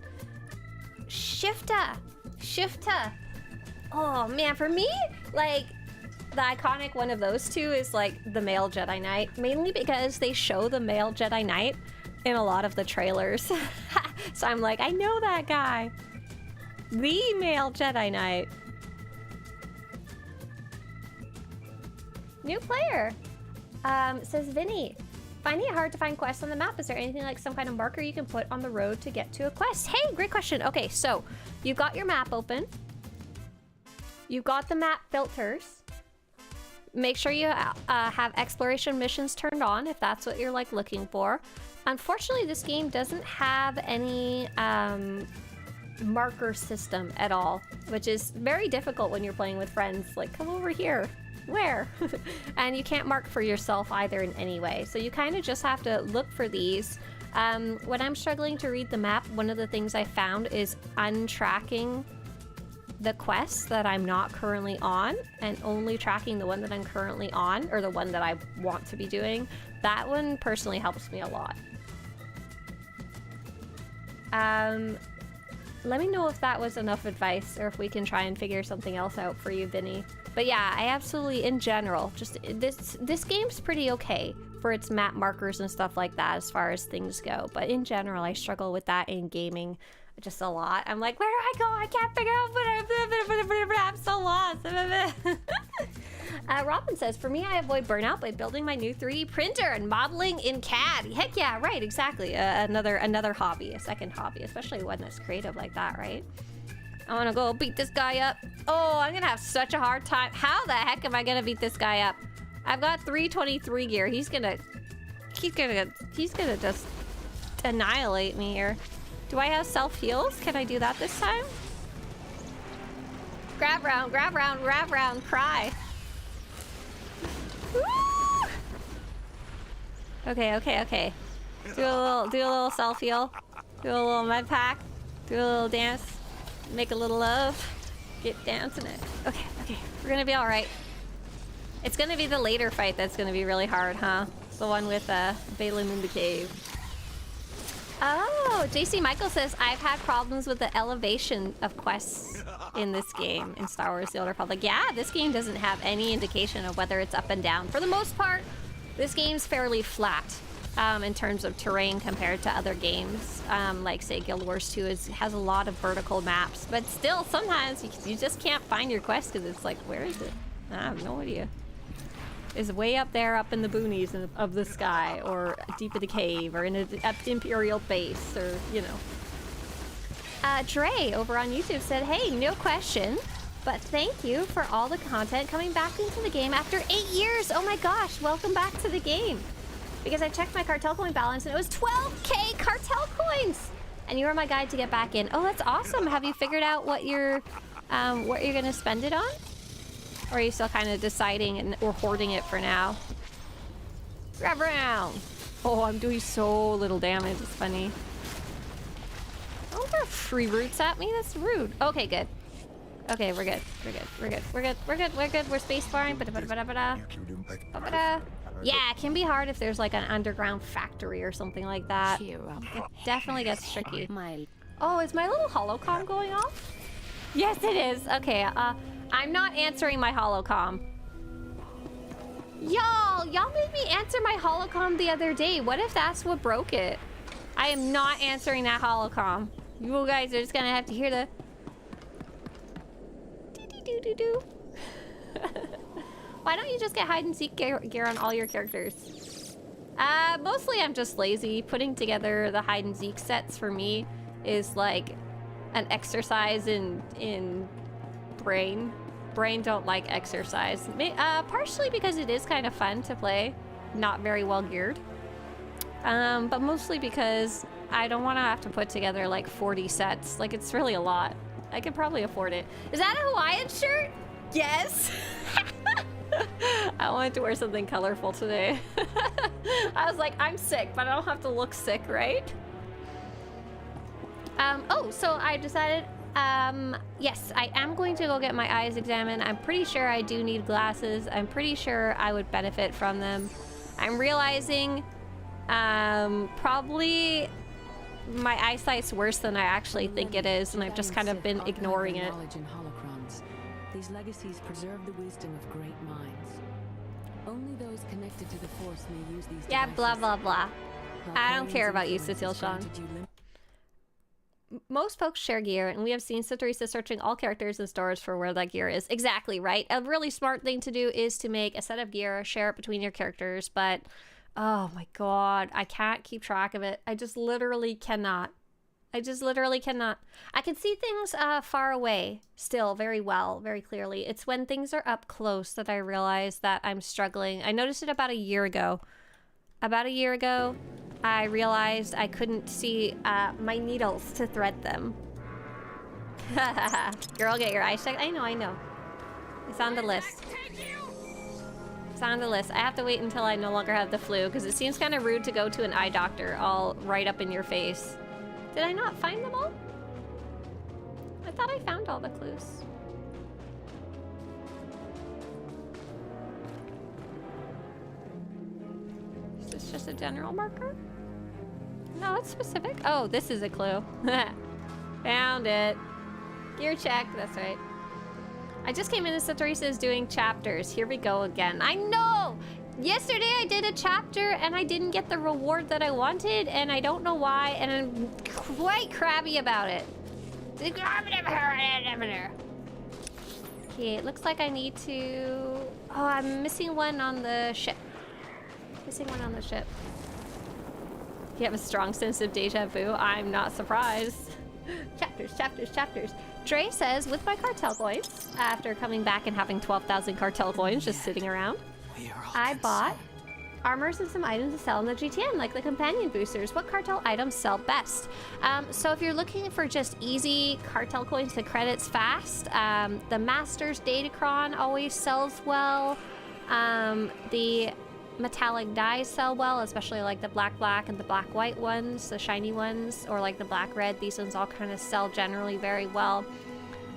Shifta. Oh man, for me, like, the iconic one of those two is like the male Jedi Knight, mainly because they show the male Jedi Knight in a lot of the trailers. So I'm like, I know that guy. The male Jedi Knight. New player. Says Vinny. Finding it hard to find quests on the map. Is there anything like some kind of marker you can put on the road to get to a quest? Hey, great question. Okay, so you've got your map open. You've got the map filters. Make sure you have exploration missions turned on if that's what you're like looking for. Unfortunately, this game doesn't have any marker system at all, which is very difficult when you're playing with friends. Like, come over here. Where? And you can't mark for yourself either in any way. So you kind of just have to look for these. When I'm struggling to read the map, one of the things I found is untracking the quests that I'm not currently on and only tracking the one that I'm currently on, or the one that I want to be doing. That one personally helps me a lot. Let me know if that was enough advice or if we can try and figure something else out for you, Vinny. But yeah, I absolutely, in general, just this game's pretty okay for its map markers and stuff like that as far as things go. But in general, I struggle with that in gaming just a lot. I'm like, where do I go? I can't figure out what I'm so lost. Robin says, for me, I avoid burnout by building my new 3D printer and modeling in CAD. Heck yeah, right, exactly. Another hobby, a second hobby, especially one that's creative like that, right? I want to go beat this guy up. Oh, I'm gonna have such a hard time. How the heck am I gonna beat this guy up? I've got 323 gear. He's gonna just annihilate me here. Do I have self heals? Can I do that this time? Grab round, grab round, grab round, cry. Woo! Okay. Do a little self heal. Do a little med pack. Do a little dance. Make a little love. Get dancing it. Okay. We're gonna be alright. It's gonna be the later fight that's gonna be really hard, huh? It's the one with Balin in the cave. Oh, JC Michael says, I've had problems with the elevation of quests in this game, in Star Wars The Old Republic. Yeah, this game doesn't have any indication of whether it's up and down. For the most part, this game's fairly flat in terms of terrain compared to other games. Like, say, Guild Wars 2 has a lot of vertical maps. But still, sometimes you just can't find your quest because it's like, where is it? I have no idea. Is way up there, up in the boonies of the sky, or deep in the cave, or in an Imperial base, or, you know. Dre over on YouTube said, hey, no question, but thank you for all the content coming back into the game after 8 years. Oh my gosh, welcome back to the game. Because I checked my cartel coin balance and it was 12k cartel coins. And you were my guide to get back in. Oh, that's awesome. Have you figured out what you're gonna spend it on? Or are you still kind of deciding or hoarding it for now? Grab round! Oh, I'm doing so little damage. It's funny. Don't throw free roots at me. That's rude. Okay, good. Okay, we're good. We're space faring. Yeah, it can be hard if there's like an underground factory or something like that. It definitely gets tricky. Oh, is my little holocom going off? Yes, it is. Okay, I'm not answering my holocom. Y'all made me answer my holocom the other day. What if that's what broke it? I am not answering that holocom. You guys are just gonna have to hear the doo-doo-doo-doo-doo. Why don't you just get hide and seek gear on all your characters? Mostly I'm just lazy. Putting together the hide and seek sets for me is like an exercise in brain. Brain don't like exercise. Partially because it is kind of fun to play, not very well geared. But mostly because I don't want to have to put together like 40 sets. Like, it's really a lot. I could probably afford it. Is that a Hawaiian shirt? Yes. I wanted to wear something colorful today. I was like, I'm sick, but I don't have to look sick, right? Oh, so I decided, yes, I am going to go get my eyes examined. I'm pretty sure I do need glasses. I'm pretty sure I would benefit from them. I'm realizing, probably my eyesight's worse than I actually think it is, and I've just kind of been ignoring it. These legacies preserve the wisdom of great minds. Only those connected to the Force may use these Yeah, devices. blah, blah, blah. I don't care about you, Cecile Sean. Most folks share gear, and we have seen Swtorista searching all characters and stores for where that gear is. Exactly, right? A really smart thing to do is to make a set of gear, share it between your characters, but oh my god, I can't keep track of it. I just literally cannot. I can see things far away still very well, very clearly. It's when things are up close that I realize that I'm struggling. I noticed it about a year ago. I realized I couldn't see my needles to thread them. Girl, get your eyes checked. I know. It's on the list. It's on the list. I have to wait until I no longer have the flu, because it seems kind of rude to go to an eye doctor all right up in your face. Did I not find them all? I thought I found all the clues. Is this just a general marker? No, it's specific. Oh, this is a clue. Found it. Gear check, that's right. I just came into Swtorista doing chapters. Here we go again. I know! Yesterday I did a chapter and I didn't get the reward that I wanted, and I don't know why, and I'm quite crabby about it. Okay, it looks like I need to... Oh, I'm missing one on the ship. You have a strong sense of deja vu. I'm not surprised. Chapters. Dre says, with my cartel coins, after coming back and having 12,000 cartel coins just sitting around, I bought armors and some items to sell in the GTN, like the companion boosters. What cartel items sell best? So if you're looking for just easy cartel coins to credits fast, the Master's Datacron always sells well. The metallic dyes sell well, especially like the black and the black-white ones, the shiny ones, or like the black-red. These ones all kind of sell generally very well.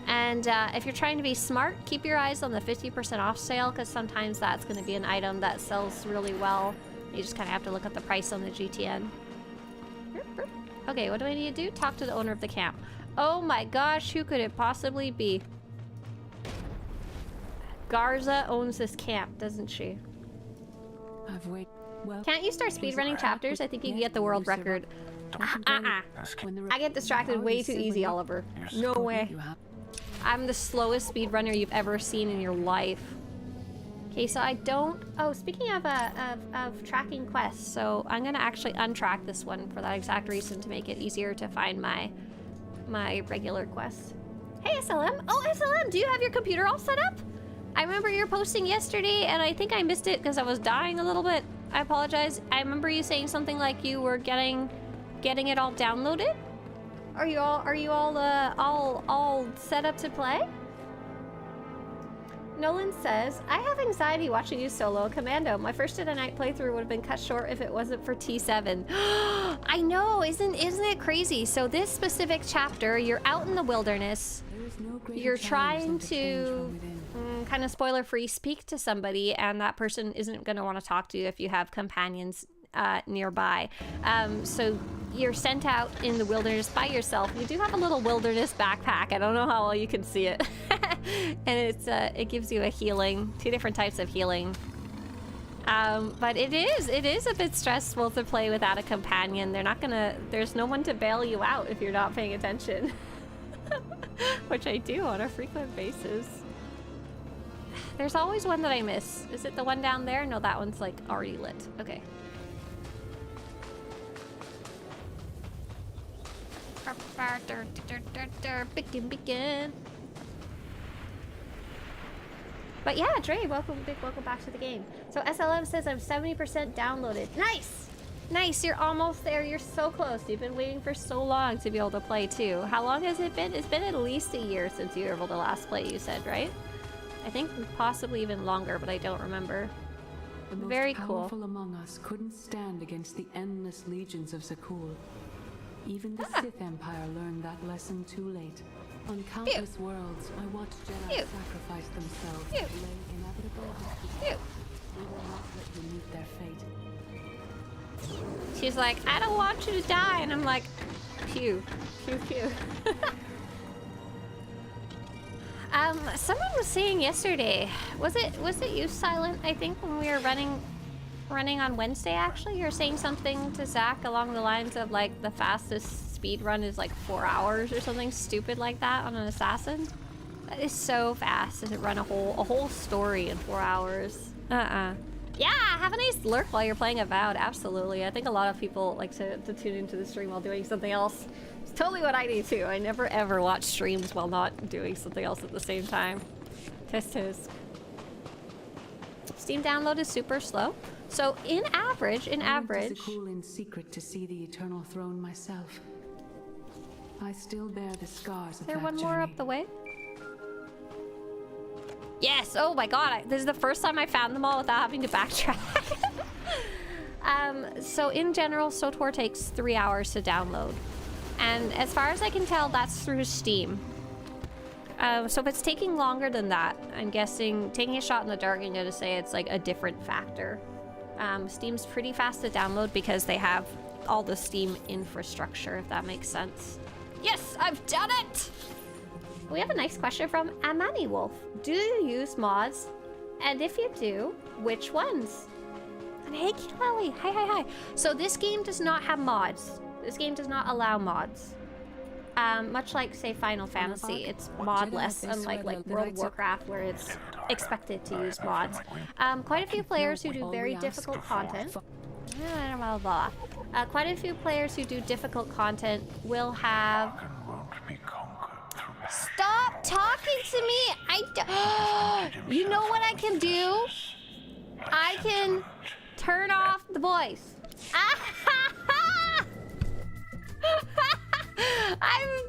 And if you're trying to be smart, keep your eyes on the 50% off sale, because sometimes that's going to be an item that sells really well. You just kind of have to look at the price on the GTN. Okay, what do I need to do? Talk to the owner of the camp. Oh my gosh, who could it possibly be? Garza owns this camp, doesn't she? Can't you start speedrunning chapters? I think you can get the world record. I get distracted way too easy, Oliver. No way. I'm the slowest speedrunner you've ever seen in your life. Okay, so I don't... Oh, speaking of tracking quests, so I'm gonna actually untrack this one for that exact reason, to make it easier to find my regular quests. Hey, SLM! Oh, SLM, do you have your computer all set up? I remember you were posting yesterday, and I think I missed it because I was dying a little bit. I apologize. I remember you saying something like you were getting it all downloaded. Are you all set up to play? Nolan says, I have anxiety watching you solo Commando. My first day of the night playthrough would have been cut short if it wasn't for T7. I know, isn't it crazy? So this specific chapter, you're out in the wilderness. You're trying to kind of spoiler free, speak to somebody, and that person isn't going to want to talk to you if you have companions nearby. So you're sent out in the wilderness by yourself. You do have a little wilderness backpack. I don't know how well you can see it. And it gives you a healing, 2 different types of healing. But it is a bit stressful to play without a companion. There's no one to bail you out if you're not paying attention. Which I do on a frequent basis. There's always one that I miss. Is it the one down there? No, that one's like already lit. Okay. Begin. But yeah, Dre, welcome back to the game. So SLM says I'm 70% downloaded. Nice! Nice, you're almost there. You're so close. You've been waiting for so long to be able to play too. How long has it been? It's been at least a year since you were able to last play, you said, right? I think possibly even longer, but I don't remember. The most Very cool. powerful among us couldn't stand against the endless legions of Zakul. Even the Sith Empire learned that lesson too late. On countless worlds, I watched Jedi sacrifice themselves to delay inevitable destruction. We will not let you meet their fate. She's like, I don't want you to die, and I'm like, pew, pew, pew. Someone was saying yesterday, was it you, Silent? I think when we were running on Wednesday, actually, you were saying something to Zach along the lines of like the fastest speed run is like 4 hours or something stupid like that on an assassin. That is so fast to run a whole story in 4 hours. Yeah, have a nice lurk while you're playing Avowed. Absolutely. I think a lot of people like to tune into the stream while doing something else. It's totally what I do too. I never ever watch streams while not doing something else at the same time. Tisk. Steam download is super slow. So in average. I went to Zakul in secret to see the Eternal Throne myself. I still bear the scars of that journey. Is there one more up the way? Yes! Oh my god, this is the first time I found them all without having to backtrack. So in general, SWTOR takes 3 hours to download. And as far as I can tell, that's through Steam. So if it's taking longer than that, I'm guessing, taking a shot in the dark, I'm gonna say it's like a different factor. Steam's pretty fast to download because they have all the Steam infrastructure, if that makes sense. Yes, I've done it! We have a nice question from Amani Wolf. Do you use mods? And if you do, which ones? And hey, Kelly. Hi. So this game does not have mods. This game does not allow mods. Much like, say, Final Fantasy, it's modless, unlike World of Warcraft, where it's expected to use mods. Quite a few players who do very difficult content. Quite a few players who do difficult content will have. Stop talking to me! You know what I can do? I can turn off the voice. I've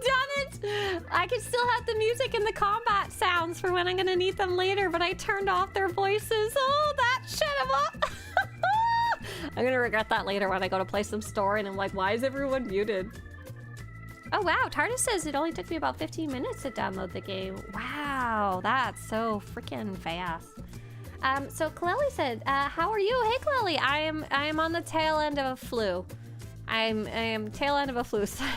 done it! I can still have the music and the combat sounds for when I'm gonna need them later, but I turned off their voices. Oh, that shut them up! I'm gonna regret that later when I go to play some story and I'm like, why is everyone muted? Oh wow, TARDIS says it only took me about 15 minutes to download the game. Wow, that's so freaking fast. So Kaleli said, how are you? Hey Kaleli, I am on the tail end of a flu. I am tail end of a flu. So I'm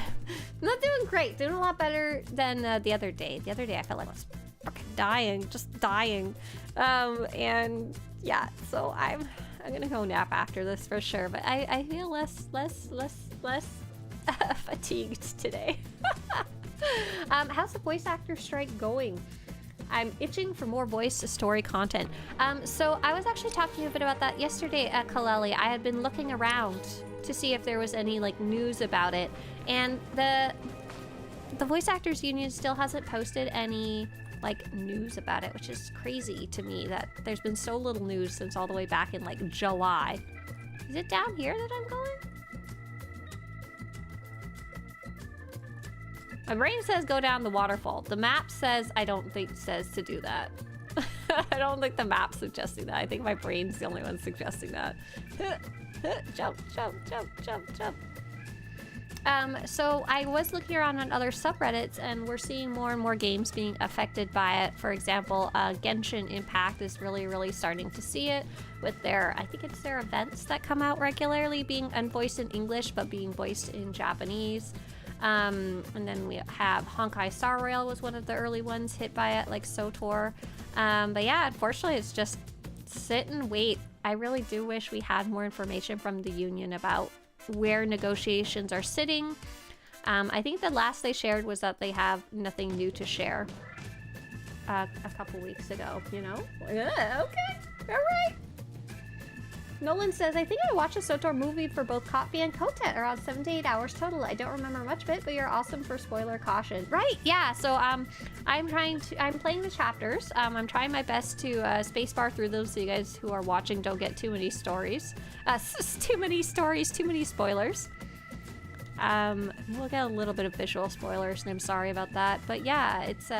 not doing great. Doing a lot better than the other day. The other day I felt like I was fucking dying, just dying. And yeah, so I'm gonna go nap after this for sure. But I feel less fatigued today. How's the voice actor strike going? I'm itching for more voice story content. So I was actually talking a bit about that yesterday at Kaleli. I had been looking around to see if there was any like news about it, and the voice actors union still hasn't posted any like news about it, which is crazy to me that there's been so little news since all the way back in like July. Is it down here that I'm going? My brain says go down the waterfall. The map says I don't think says to do that. I don't think the map's suggesting that. I think my brain's the only one suggesting that. Jump, jump, jump, jump, jump. So I was looking around on other subreddits, and we're seeing more and more games being affected by it. For example, Genshin Impact is really starting to see it with their, I think it's their events that come out regularly being unvoiced in English, but being voiced in Japanese. And then we have Honkai Star Rail was one of the early ones hit by it, like SWTOR. But yeah, unfortunately, it's just sit and wait. I really do wish we had more information from the union about where negotiations are sitting. I think the last they shared was that they have nothing new to share a couple weeks ago, you know? Yeah, okay, all right. Nolan says, I think I watched a SWTOR movie for both Copy and Kotet, around 7 to 8 hours total. I don't remember much of it, but you're awesome for spoiler caution. Right, yeah, so I'm playing the chapters. I'm trying my best to spacebar through those so you guys who are watching don't get too many stories. Too many stories, too many spoilers. We'll get a little bit of visual spoilers, and I'm sorry about that. But yeah, it's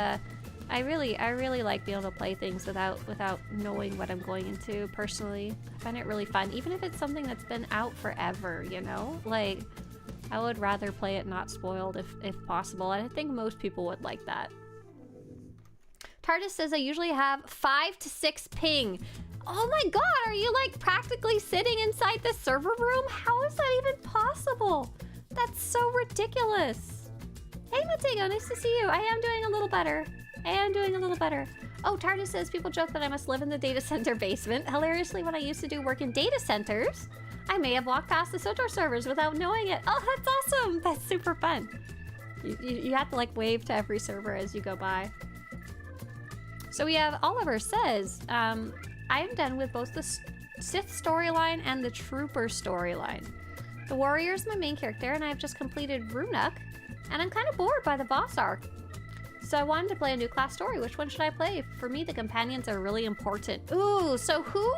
I really like being able to play things without knowing what I'm going into personally. I find it really fun, even if it's something that's been out forever, you know? Like, I would rather play it not spoiled if possible, and I think most people would like that. TARDIS says, I usually have 5 to 6 ping. Oh my god, are you like practically sitting inside the server room? How is that even possible? That's so ridiculous. Hey Matego, nice to see you. I am doing a little better. Oh, TARDIS says, people joke that I must live in the data center basement. Hilariously, when I used to do work in data centers, I may have walked past the SWTOR servers without knowing it. Oh, that's awesome. That's super fun. You have to like wave to every server as you go by. So we have Oliver says, I am done with both the Sith storyline and the Trooper storyline. The Warrior is my main character, and I have just completed Runuk, and I'm kind of bored by the boss arc. So I wanted to play a new class story. Which one should I play? For me, the companions are really important. Ooh, so who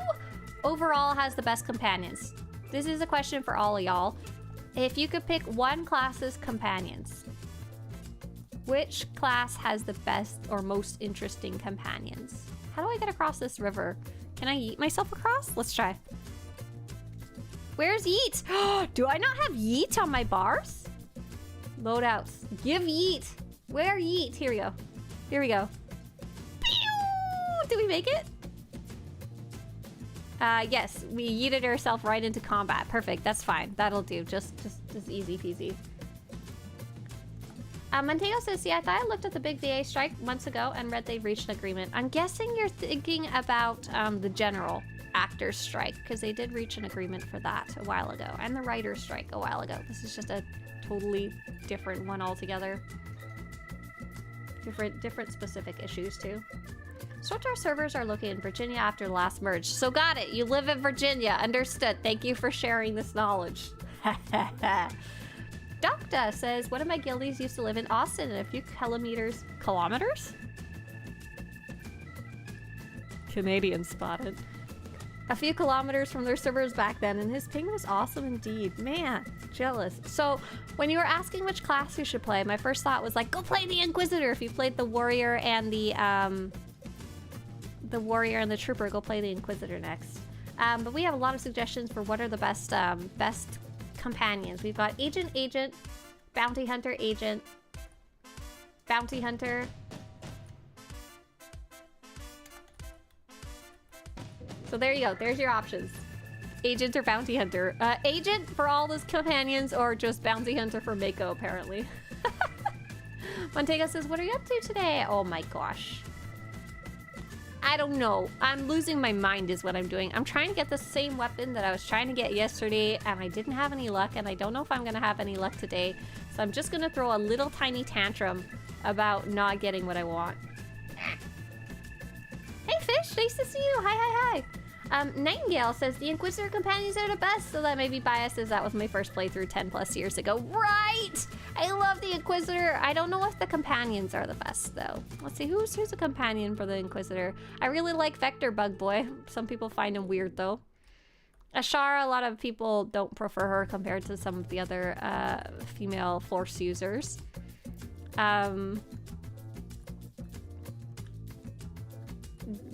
overall has the best companions? This is a question for all of y'all. If you could pick one class's companions, which class has the best or most interesting companions? How do I get across this river? Can I yeet myself across? Let's try. Where's yeet? Do I not have yeet on my bars? Loadouts. Give yeet. Where yeet? Here we go. Here we go. Pew! Did we make it? Yes, we yeeted ourselves right into combat. Perfect. That's fine. That'll do. Just easy peasy. Montego says, see, I thought I looked at the big VA strike months ago and read they've reached an agreement. I'm guessing you're thinking about the general actors strike, because they did reach an agreement for that a while ago, and the writers strike a while ago. This is just a totally different one altogether. Different specific issues too. SWTOR servers are located in Virginia after the last merge. So got it. You live in Virginia. Understood. Thank you for sharing this knowledge. Docta says, one of my guildies used to live in Austin and a few kilometers. Canadian spotted. A few kilometers from their servers back then, and his ping was awesome indeed. Man, jealous. So when you were asking which class you should play, my first thought was like, go play the Inquisitor. If you played the Warrior and the Warrior and the Trooper, go play the Inquisitor next. But we have a lot of suggestions for what are the best companions. We've got Agent, Bounty Hunter, Agent, Bounty Hunter. So there you go. There's your options. Agent or Bounty Hunter. Agent for all those companions, or just Bounty Hunter for Mako, apparently. Montego says, what are you up to today? Oh my gosh. I don't know. I'm losing my mind is what I'm doing. I'm trying to get the same weapon that I was trying to get yesterday, and I didn't have any luck, and I don't know if I'm going to have any luck today. So I'm just going to throw a little tiny tantrum about not getting what I want. Hey Fish, nice to see you. Hi. Nightingale says, the Inquisitor companions are the best, so that may be biased as that was my first playthrough 10 plus years ago. Right! I love the Inquisitor. I don't know if the companions are the best, though. Let's see, who's a companion for the Inquisitor? I really like Vector Bug Boy. Some people find him weird, though. Ashara, a lot of people don't prefer her compared to some of the other female Force users.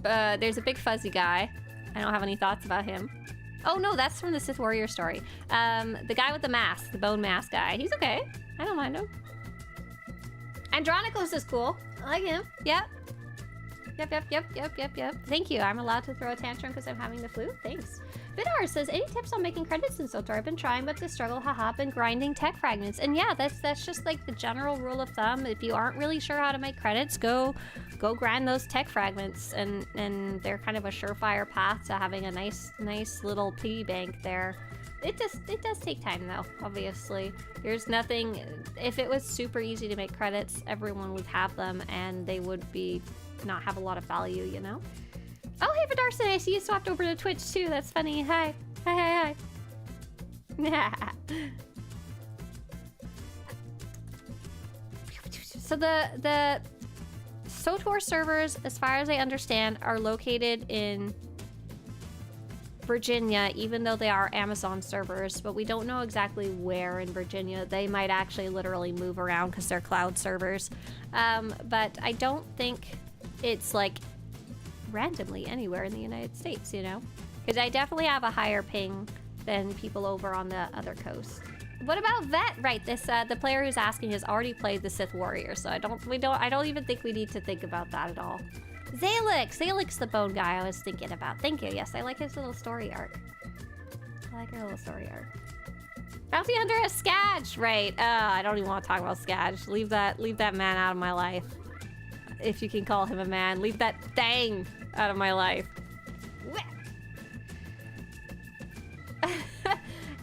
There's a big fuzzy guy. I don't have any thoughts about him. Oh no, that's from the Sith Warrior story. The guy with the mask, the bone mask guy. He's okay. I don't mind him. Andronicos is cool. I like him. Yep. Yep. Thank you. I'm allowed to throw a tantrum because I'm having the flu? Thanks. Vidar says, any tips on making credits in SWTOR? I've been trying, but the struggle, haha, been grinding tech fragments. And yeah, that's just like the general rule of thumb. If you aren't really sure how to make credits, go grind those tech fragments, and they're kind of a surefire path to having a nice little piggy bank there. It does take time though, obviously. There's nothing, if it was super easy to make credits, everyone would have them and they would be not have a lot of value, you know? Oh, hey, Vidarson, I see you swapped over to Twitch too. That's funny. Hi. Hi. So the SWTOR servers, as far as I understand, are located in Virginia, even though they are Amazon servers, but we don't know exactly where in Virginia. They might actually literally move around because they're cloud servers. But I don't think it's like randomly anywhere in the United States, you know? Because I definitely have a higher ping than people over on the other coast. What about Vet? Right, this the player who's asking has already played the Sith Warrior, so I don't even think we need to think about that at all. Zalix the bone guy I was thinking about. Thank you. Yes, I like his little story arc. Bounty Hunter has Skadge, right? I don't even want to talk about Skadge. Leave that man out of my life. If you can call him a man, leave that thing out of my life.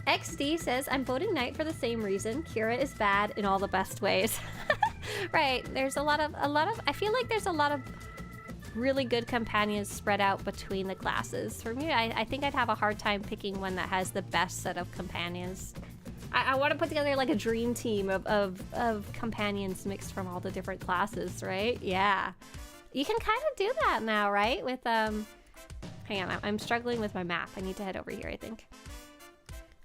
XD says, I'm voting Knight for the same reason. Kira is bad in all the best ways. Right, there's a lot of, I feel like there's a lot of really good companions spread out between the classes. For me, I think I'd have a hard time picking one that has the best set of companions. I want to put together like a dream team of companions mixed from all the different classes, right? Yeah. You can kind of do that now, right? With, hang on, I'm struggling with my map. I need to head over here, I think.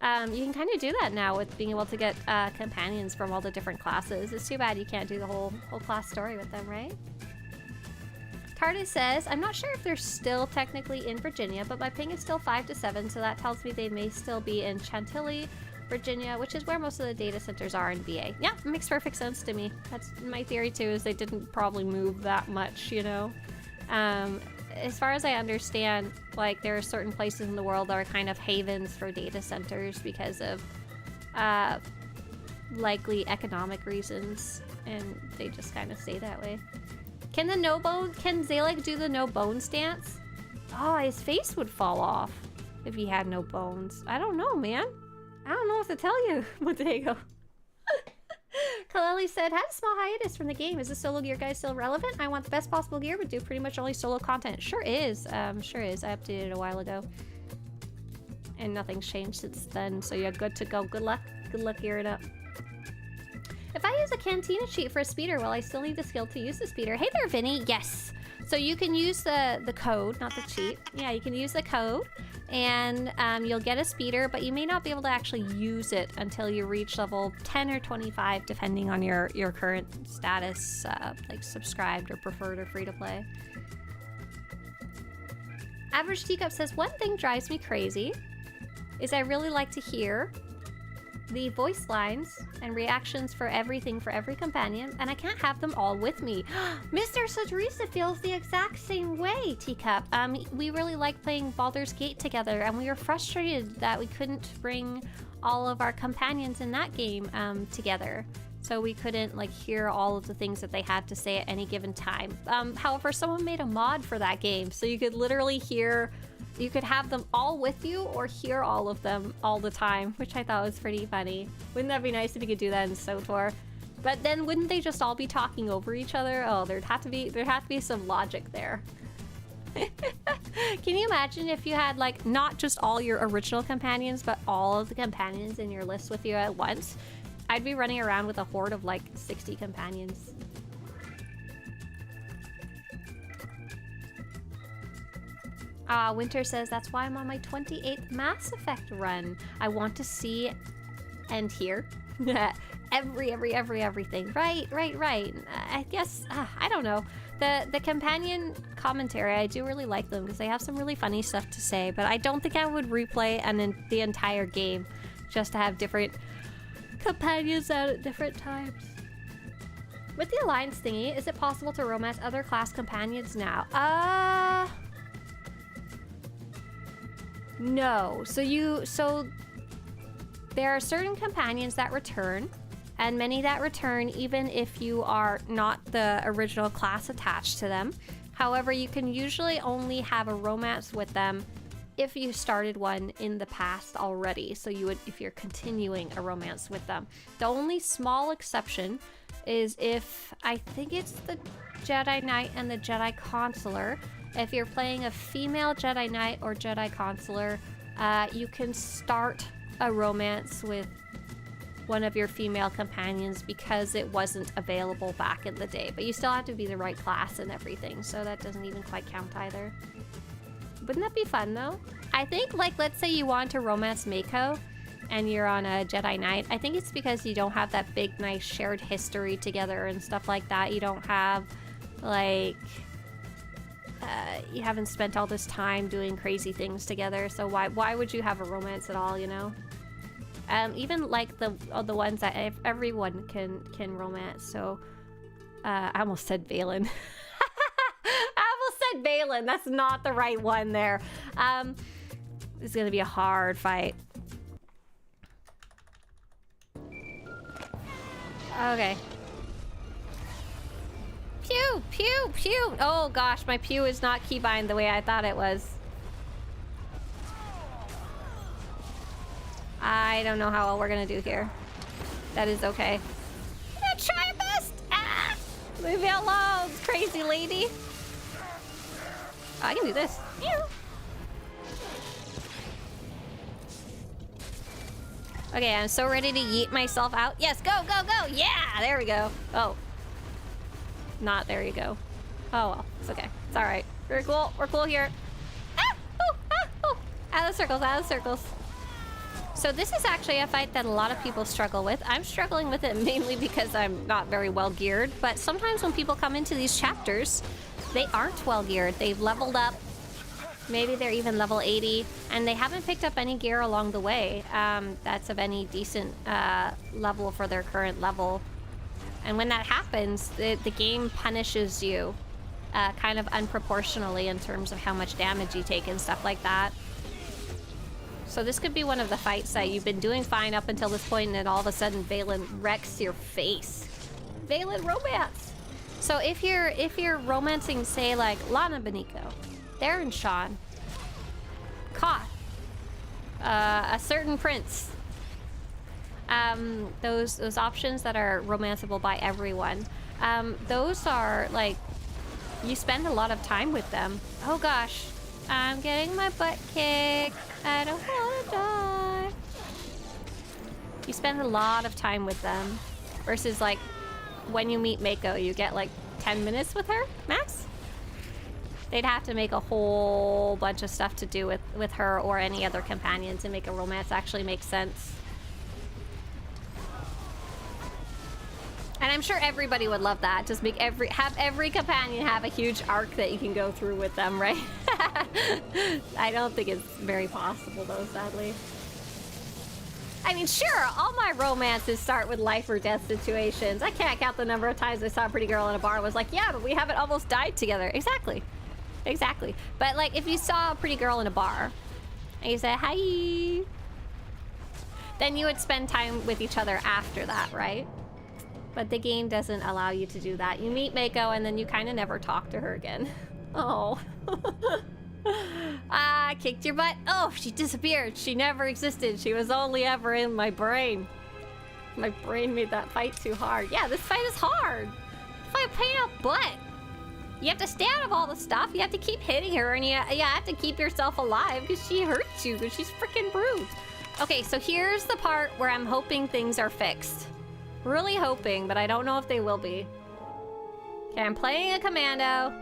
You can kind of do that now with being able to get companions from all the different classes. It's too bad you can't do the whole class story with them, right? Tardis says, I'm not sure if they're still technically in Virginia, but my ping is still 5 to 7, so that tells me they may still be in Chantilly, Virginia, which is where most of the data centers are in VA. Yeah, it makes perfect sense to me. That's my theory too, is they didn't probably move that much, you know? As far as I understand, like, there are certain places in the world that are kind of havens for data centers because of likely economic reasons, and they just kind of stay that way. Can Zalek do the no bone stance? Oh, his face would fall off if he had no bones. I don't know, man. I don't know what to tell you, Montego. Kaleli said, had a small hiatus from the game. Is the solo gear guide still relevant? I want the best possible gear, but do pretty much only solo content. Sure is. Sure is. I updated it a while ago. And nothing's changed since then, so you're good to go. Good luck. Good luck gearing up. If I use a Cantina cheat for a speeder, will I still need the skill to use the speeder? Hey there, Vinny. Yes. So you can use the code, not the cheat. Yeah, you can use the code, and you'll get a speeder, but you may not be able to actually use it until you reach level 10 or 25, depending on your current status, like subscribed or preferred or free to play. Average Teacup says, one thing drives me crazy is I really like to hear the voice lines and reactions for everything for every companion, and I can't have them all with me. Mr. Swtorista feels the exact same way, Teacup. We really like playing Baldur's Gate together, and we were frustrated that we couldn't bring all of our companions in that game together. So we couldn't like hear all of the things that they had to say at any given time. However, someone made a mod for that game, so you could literally hear, you could have them all with you or hear all of them all the time, which I thought was pretty funny. Wouldn't that be nice if you could do that in SWTOR? But then wouldn't they just all be talking over each other? Oh, there'd have to be some logic there. Can you imagine if you had like not just all your original companions, but all of the companions in your list with you at once? I'd be running around with a horde of like 60 companions. Winter says, that's why I'm on my 28th Mass Effect run. I want to see and hear everything. Right. I guess, I don't know. The companion commentary, I do really like them because they have some really funny stuff to say, but I don't think I would replay the entire game just to have different companions out at different times. With the alliance thingy, is it possible to romance other class companions now? No. So there are certain companions that return, and many that return even if you are not the original class attached to them. However, you can usually only have a romance with them if you started one in the past already. So you would, if you're continuing a romance with them. The only small exception is if, I think it's the Jedi Knight and the Jedi Consular. If you're playing a female Jedi Knight or Jedi Consular, you can start a romance with one of your female companions because it wasn't available back in the day. But you still have to be the right class and everything, so that doesn't even quite count either. Wouldn't that be fun though? I think, like, let's say you want to romance Mako and you're on a Jedi Knight. I think it's because you don't have that big, nice shared history together and stuff like that. You don't have, like, you haven't spent all this time doing crazy things together. So why would you have a romance at all, you know? Even like the ones that everyone can romance. So I almost said Valen. Valen, that's not the right one there. It's gonna be a hard fight. Okay. Pew, pew, pew. Oh gosh, my pew is not keybind the way I thought it was. I don't know how well we're gonna do here. That is okay. I'm gonna try my best. Ah! Leave me alone, crazy lady. Oh, I can do this. Ew. Okay, I'm so ready to yeet myself out. Yes, go, go, go. Yeah, there we go. Oh. Not there you go. Oh, well, it's okay. It's all right. We're cool. We're cool here. Ah! Oh, ah! Oh! Out of circles, out of circles. So this is actually a fight that a lot of people struggle with. I'm struggling with it mainly because I'm not very well geared, but sometimes when people come into these chapters, they aren't well geared. They've leveled up. Maybe they're even level 80, and they haven't picked up any gear along the way that's of any decent level for their current level. And when that happens, the game punishes you kind of unproportionally in terms of how much damage you take and stuff like that. So this could be one of the fights that you've been doing fine up until this point, and then all of a sudden Valen wrecks your face. Valen romance! So if you're romancing, say, like Lana Beniko, Theron Sean, Koth, a certain prince, those options that are romanceable by everyone, those are like, you spend a lot of time with them. Oh gosh, I'm getting my butt kicked. I don't want to die. You spend a lot of time with them versus like when you meet Mako, you get like 10 minutes with her max. They'd have to make a whole bunch of stuff to do with her or any other companion to make a romance actually make sense. And I'm sure everybody would love that. Just make have every companion have a huge arc that you can go through with them, right? I don't think it's very possible though, sadly. I mean, sure, all my romances start with life or death situations. I can't count the number of times I saw a pretty girl in a bar and was like, yeah, but we haven't almost died together. Exactly. Exactly. But like, if you saw a pretty girl in a bar and you said, hi, then you would spend time with each other after that, right? But the game doesn't allow you to do that. You meet Mako and then you kind of never talk to her again. Oh. I kicked your butt. Oh, she disappeared. She never existed. She was only ever in my brain. My brain made that fight too hard. Yeah, this fight is hard. Fight pain out butt. You have to stay out of all the stuff. You have to keep hitting her, and you have to keep yourself alive because she hurts you because she's freaking bruised. Okay, so here's the part where I'm hoping things are fixed. Really hoping, but I don't know if they will be. Okay, I'm playing a commando.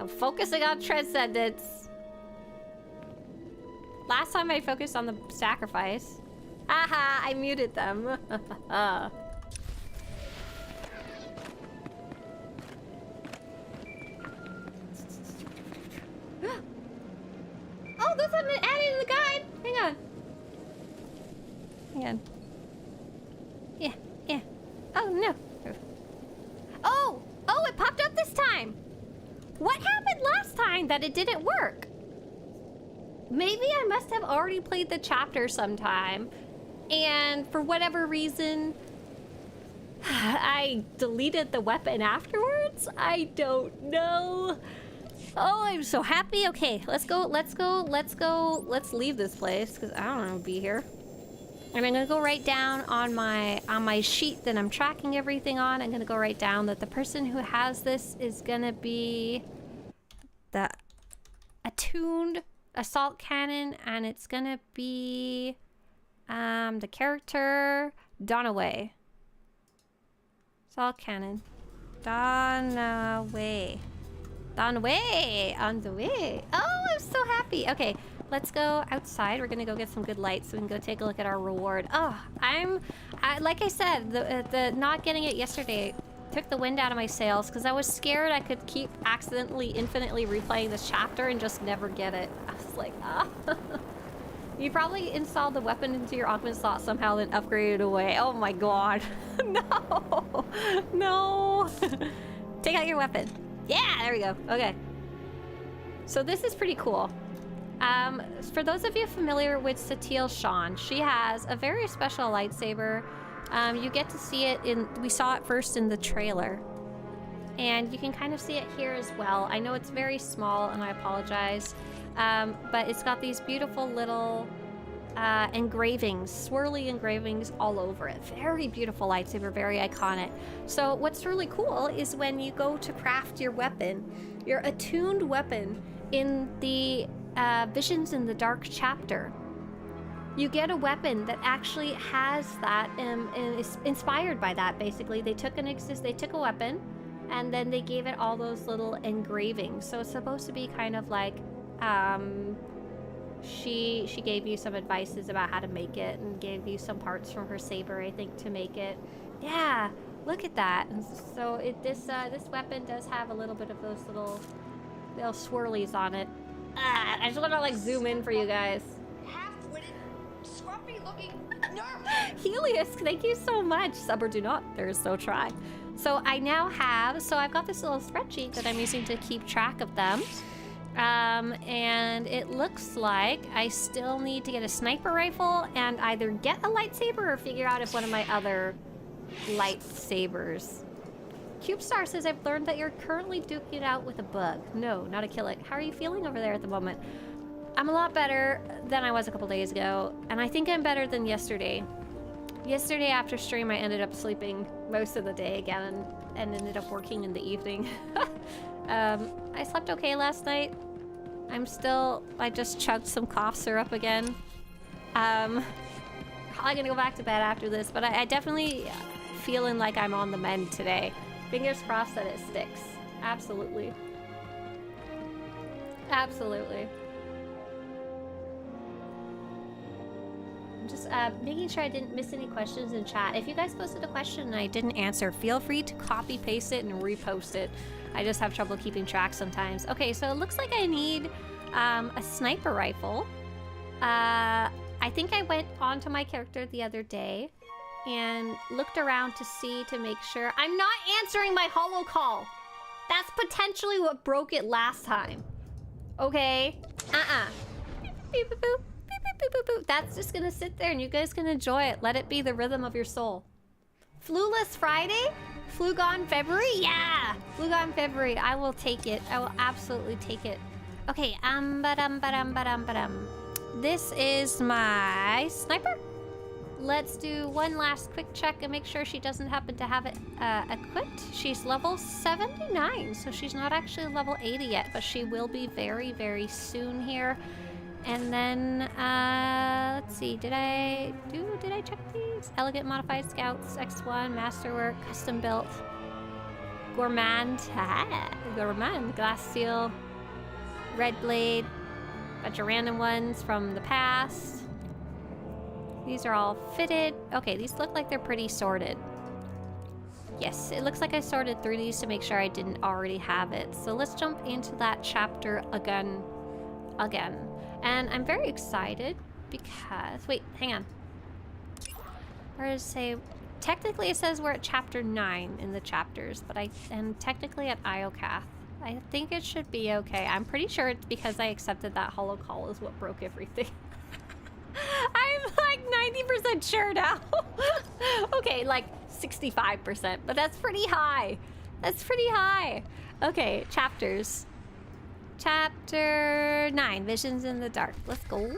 I'm focusing on transcendence. Last time I focused on the sacrifice. Aha, I muted them. Oh, there's something added in the guide. Hang on. Hang on. Yeah, yeah. Oh, no. Oh! Oh, it popped up this time! What happened last time that it didn't work? Maybe I must have already played the chapter sometime, and for whatever reason, I deleted the weapon afterwards? I don't know. Oh, I'm so happy. Okay, let's go. Let's leave this place, because I don't want to be here. And I'm gonna go write down on my sheet that I'm tracking everything on. I'm gonna go write down that the person who has this is gonna be the attuned assault cannon, and it's gonna be the character Donaway. Assault cannon. Donaway. Donaway! On the way. Oh, I'm so happy. Okay. Let's go outside. We're gonna go get some good light so we can go take a look at our reward. Oh, like I said, the not getting it yesterday took the wind out of my sails because I was scared I could keep accidentally infinitely replaying this chapter and just never get it. I was like, ah. You probably installed the weapon into your augment slot somehow, then upgraded away. Oh my god. No. No. Take out your weapon. Yeah, there we go. Okay. So this is pretty cool. For those of you familiar with SWTOR, she has a very special lightsaber. You get to see it we saw it first in the trailer. And you can kind of see it here as well. I know it's very small and I apologize. But it's got these beautiful little engravings, swirly engravings all over it. Very beautiful lightsaber, very iconic. So what's really cool is when you go to craft your weapon, your attuned weapon in the Visions in the Dark chapter, you get a weapon that actually has that and is inspired by that. Basically, they took a weapon and then they gave it all those little engravings. So it's supposed to be kind of like she gave you some advices about how to make it and gave you some parts from her saber, I think, to make it. Yeah, look at that. And so this weapon does have a little bit of those little swirlies on it. I just want to like zoom in for you guys. Half-witted, scruffy-looking nerf. Helios, thank you so much. Sub or do not, there is no try. So I now have, I've got this little spreadsheet that I'm using to keep track of them. And it looks like I still need to get a sniper rifle and either get a lightsaber or figure out if one of my other lightsabers. CubeStar says, I've learned that you're currently duking it out with a bug. No, not a Killick. How are you feeling over there at the moment? I'm a lot better than I was a couple days ago, and I think I'm better than yesterday. Yesterday after stream, I ended up sleeping most of the day again and ended up working in the evening. I slept okay last night. I just chugged some cough syrup again. Probably gonna go back to bed after this, but I definitely feeling like I'm on the mend today. Fingers crossed that it sticks. Absolutely. Absolutely. I'm just making sure I didn't miss any questions in chat. If you guys posted a question and I didn't answer, feel free to copy paste it and repost it. I just have trouble keeping track sometimes. Okay, so it looks like I need a sniper rifle. I think I went onto my character the other day and looked around to make sure I'm not answering my holo call. That's potentially what broke it last time. Okay? Beep, beep, boop, boop. Beep, beep, boop, boop, boop. That's just gonna sit there and you guys can enjoy it. Let it be the rhythm of your soul. Fluless Friday? Flu Gone February? Yeah! Flu Gone February. I will take it. I will absolutely take it. Okay, This is my sniper. Let's do one last quick check and make sure she doesn't happen to have it equipped. She's level 79, so she's not actually level 80 yet, but she will be very, very soon here. And then, let's see, did I check these? Elegant Modified Scouts, X1, Masterwork, Custom Built, Gourmand, Gourmand, Glass Seal, Red Blade, bunch of random ones from the past. These are all fitted. Okay, these look like they're pretty sorted. Yes, it looks like I sorted through these to make sure I didn't already have it. So let's jump into that chapter again. And I'm very excited because... Wait, hang on. Where does it say... Technically it says we're at chapter 9 in the chapters, but I am technically at Iocath. I think it should be okay. I'm pretty sure it's because I accepted that hollow call is what broke everything. I'm like 90% sure now. Okay, like 65%, but that's pretty high. That's pretty high. Okay, chapters. Chapter 9, Visions in the Dark. Let's go.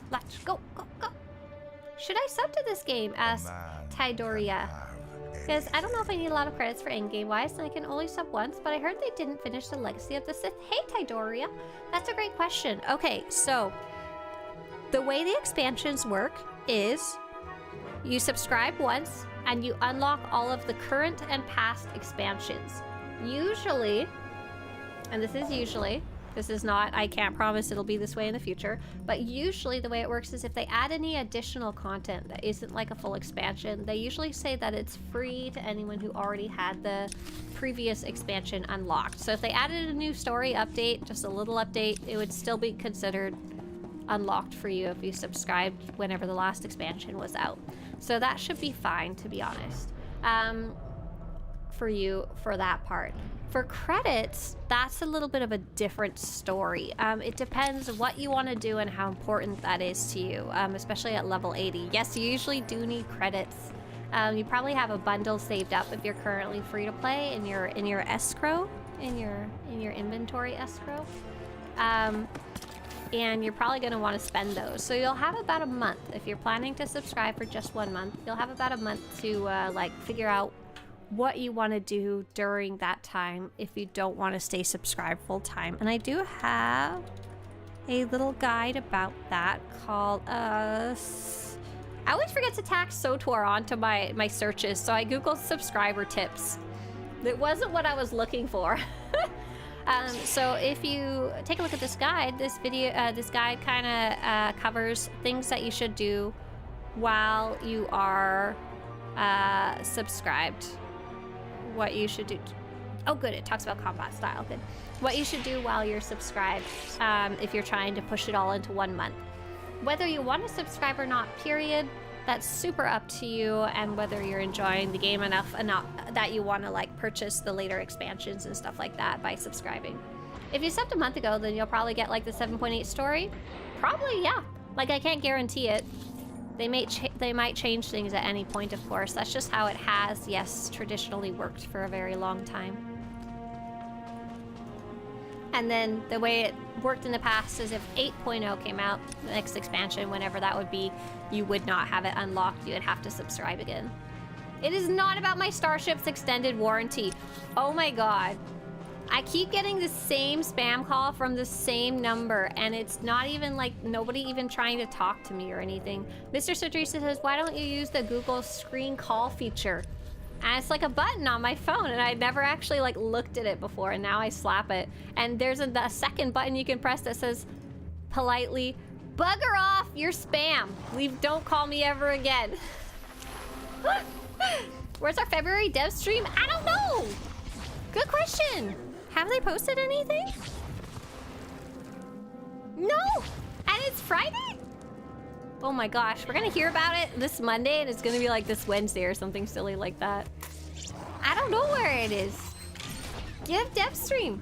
Let's go, go, go. Should I sub to this game? Asked Tydoria. Because I don't know if I need a lot of credits for endgame wise, and I can only sub once, but I heard they didn't finish the Legacy of the Sith. Hey, Tydoria. That's a great question. Okay, so the way the expansions work is you subscribe once and you unlock all of the current and past expansions. Usually, and this is not, I can't promise it'll be this way in the future, but usually the way it works is if they add any additional content that isn't like a full expansion, they usually say that it's free to anyone who already had the previous expansion unlocked. So if they added a new story update, just a little update, it would still be considered unlocked for you if you subscribed whenever the last expansion was out. So that should be fine, to be honest, for you for that part. For credits, that's a little bit of a different story. It depends what you want to do and how important that is to you, especially at level 80. Yes, you usually do need credits. You probably have a bundle saved up if you're currently free to play in your escrow, in your inventory escrow. And you're probably going to want to spend those. So you'll have about a month. If you're planning to subscribe for just 1 month, you'll have about a month to like figure out what you want to do during that time if you don't want to stay subscribed full time. And I do have a little guide about that called I always forget to tag SWTOR onto my searches, so I googled subscriber tips. It wasn't what I was looking for. So if you take a look at this guide, this guide kind of covers things that you should do while you are subscribed. What you should do. Oh, good. It talks about combat style. Good. What you should do while you're subscribed, if you're trying to push it all into 1 month. Whether you want to subscribe or not, period, that's super up to you, and whether you're enjoying the game enough that you want to like purchase the later expansions and stuff like that by subscribing. If you subbed a month ago, then you'll probably get like the 7.8 story. Probably, yeah. Like, I can't guarantee it. They might change things at any point, of course. That's just how it has, yes, traditionally worked for a very long time. And then the way it worked in the past is if 8.0 came out, the next expansion, whenever that would be, you would not have it unlocked. You would have to subscribe again. It is not about my Starship's extended warranty. Oh my god. I keep getting the same spam call from the same number, and it's not even like nobody even trying to talk to me or anything. Mr. Swtorista says, why don't you use the Google screen call feature? And it's like a button on my phone, and I'd never actually like looked at it before, and now I slap it. And there's a second button you can press that says politely, bugger off, you're spam. Don't call me ever again. Where's our February dev stream? I don't know. Good question. Have they posted anything? No! And it's Friday? Oh my gosh, we're gonna hear about it this Monday, and it's gonna be like this Wednesday or something silly like that. I don't know where it is. Give dev stream.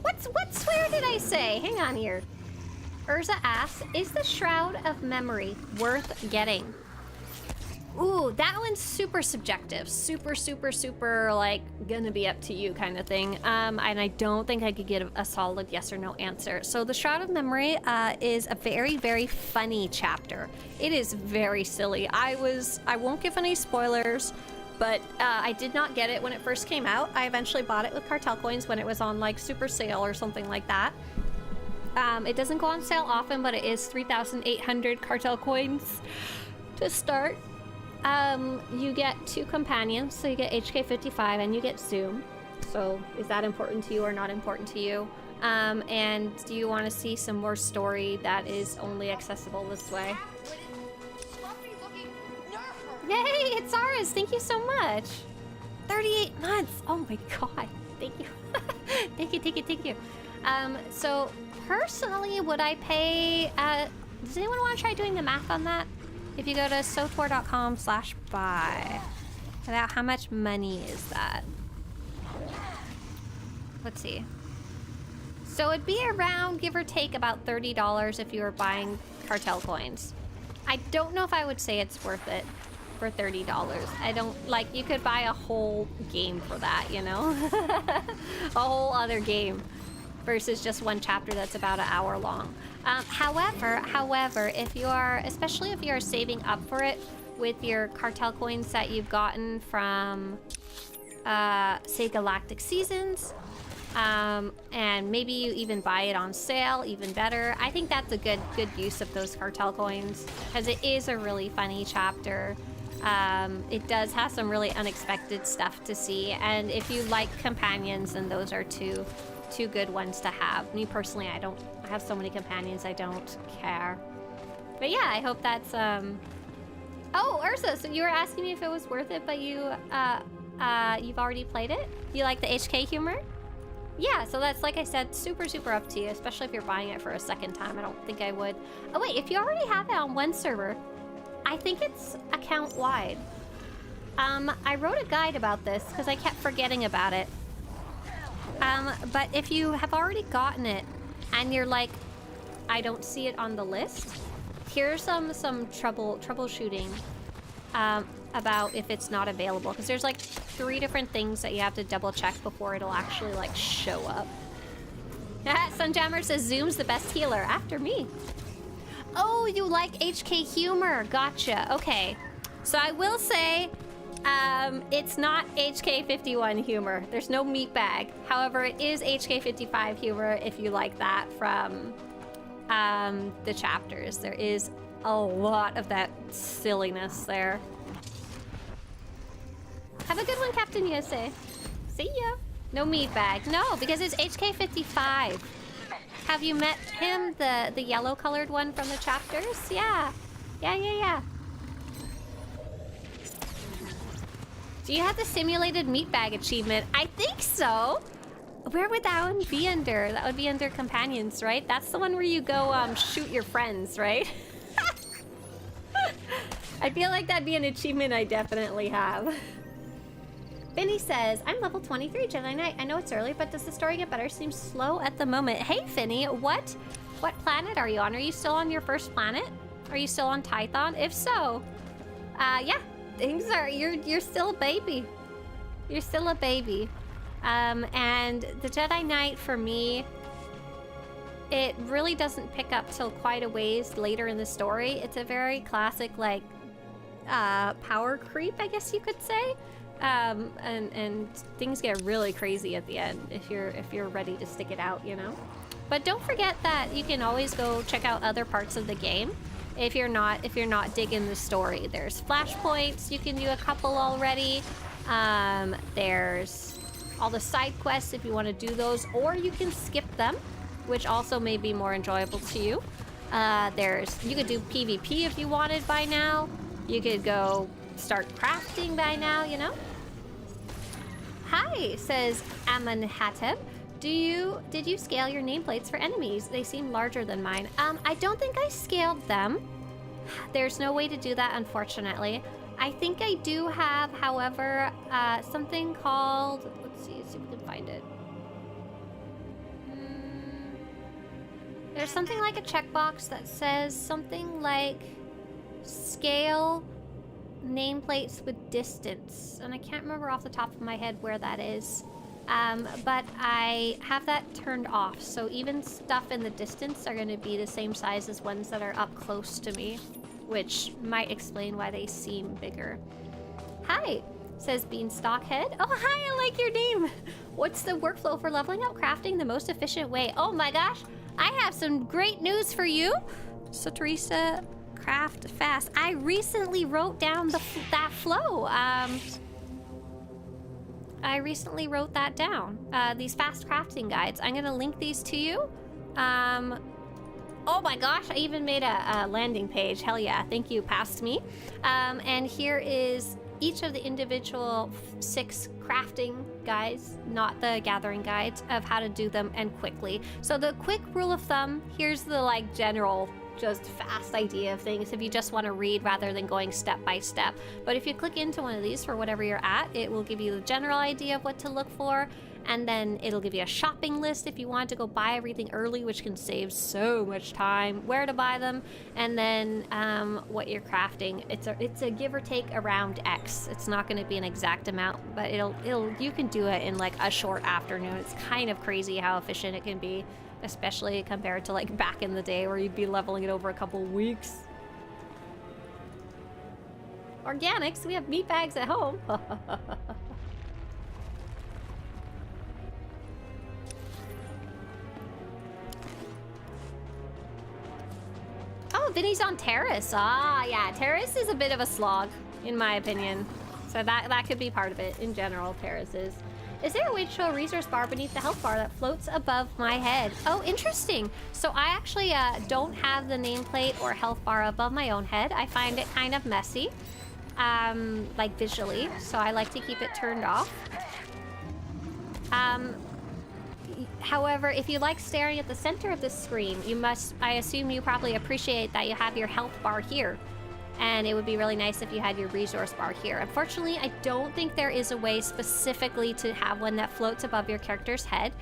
What swear did I say? Hang on here. Urza asks, is the Shroud of Memory worth getting? Ooh, that one's super subjective. Super, like, gonna be up to you kind of thing. And I don't think I could get a solid yes or no answer. So the Shroud of Memory is a very, very funny chapter. It is very silly. I won't give any spoilers, but I did not get it when it first came out. I eventually bought it with cartel coins when it was on, like, super sale or something like that. It doesn't go on sale often, but it is 3,800 cartel coins to start. You get 2 companions, so you get HK55 and you get Zoom. So is that important to you or not important to you? And do you want to see some more story that is only accessible this way? Scruffy-looking nerfer. Yay, it's ours. Thank you so much. 38 months. Oh my god. Thank you. Thank you. So personally, would I pay, does anyone want to try doing the math on that? If you go to SWTOR.com/buy, about how much money is that? Let's see. So it'd be around, give or take, about $30 if you were buying cartel coins. I don't know if I would say it's worth it for $30. I don't, like, you could buy a whole game for that, you know? A whole other game versus just one chapter that's about an hour long. However, if you are, especially if you are saving up for it with your cartel coins that you've gotten from, say, Galactic Seasons, and maybe you even buy it on sale, even better. I think that's a good use of those cartel coins because it is a really funny chapter. It does have some really unexpected stuff to see, and if you like companions, then those are two good ones to have. Me personally, I have so many companions, I don't care. But yeah, I hope that's Oh, Ursa, so you were asking me if it was worth it, but you've already played it? You like the HK humor? Yeah, so that's, like I said, super up to you, especially if you're buying it for a second time. I don't think I would. Oh wait, if you already have it on one server, I think it's account wide. I wrote a guide about this because I kept forgetting about it. But if you have already gotten it and you're like, I don't see it on the list, here's some troubleshooting about if it's not available, because there's like 3 different things that you have to double check before it'll actually like show up. Sunjammer says Zoom's the best healer after me. Oh, you like HK humor. Gotcha. Okay. So I will say, it's not HK51 humor. There's no meat bag. However, it is HK55 humor if you like that from the chapters. There is a lot of that silliness there. Have a good one, Captain USA. See ya. No meat bag. No, because it's HK55. Have you met him, the yellow colored one from the chapters? Yeah. Yeah. Do you have the simulated meat bag achievement? I think so. Where would that one be under? That would be under companions, right? That's the one where you go shoot your friends, right? I feel like that'd be an achievement I definitely have. Finny says, I'm level 23 Jedi Knight. I know it's early, but does the story get better? Seems slow at the moment. Hey, Finny, what planet are you on? Are you still on your first planet? Are you still on Tython? If so, yeah, things are, you're still a baby. You're still a baby. And the Jedi Knight, for me, it really doesn't pick up till quite a ways later in the story. It's a very classic, like, power creep, I guess you could say. And things get really crazy at the end if you're ready to stick it out, you know. But don't forget that you can always go check out other parts of the game if you're not digging the story. There's flashpoints, you can do a couple already. There's all the side quests if you want to do those, or you can skip them, which also may be more enjoyable to you. You could do PvP if you wanted by now. You could go start crafting by now, you know. Hi, says Amanhateb. Did you scale your nameplates for enemies? They seem larger than mine. I don't think I scaled them. There's no way to do that, unfortunately. I think I do have, however, something called, let's see if we can find it. There's something like a checkbox that says something like scale nameplates with distance, and I can't remember off the top of my head where that is, but I have that turned off, so even stuff in the distance are going to be the same size as ones that are up close to me, which might explain why they seem bigger. Hi, says Beanstalkhead. Oh, hi, I like your name. What's the workflow for leveling up crafting the most efficient way? Oh my gosh, I have some great news for you. Swtorista craft fast. I recently wrote down that flow. I I recently wrote that down. These fast crafting guides. I'm gonna link these to you. Oh my gosh, I even made a landing page. Hell yeah, thank you, past me. And here is each of the individual 6 crafting guides, not the gathering guides, of how to do them and quickly. So the quick rule of thumb, here's the like general, just fast idea of things if you just want to read rather than going step by step. But if you click into one of these for whatever you're at, it will give you the general idea of what to look for, and then it'll give you a shopping list if you want to go buy everything early, which can save so much time, where to buy them, and then what you're crafting. It's a give or take around X. It's not going to be an exact amount, but you can do it in like a short afternoon. It's kind of crazy how efficient it can be, especially compared to like back in the day where you'd be leveling it over a couple weeks. Organics, we have meat bags at home. Oh, Vinny's on Terrace. Ah, yeah, Terrace is a bit of a slog, in my opinion. So that could be part of it in general, Terrace is. Is there a way to show a resource bar beneath the health bar that floats above my head? Oh, interesting. So I actually don't have the nameplate or health bar above my own head. I find it kind of messy, like visually. So I like to keep it turned off. However, if you like staring at the center of the screen, I assume you probably appreciate that you have your health bar here. And it would be really nice if you had your resource bar here. Unfortunately, I don't think there is a way specifically to have one that floats above your character's head.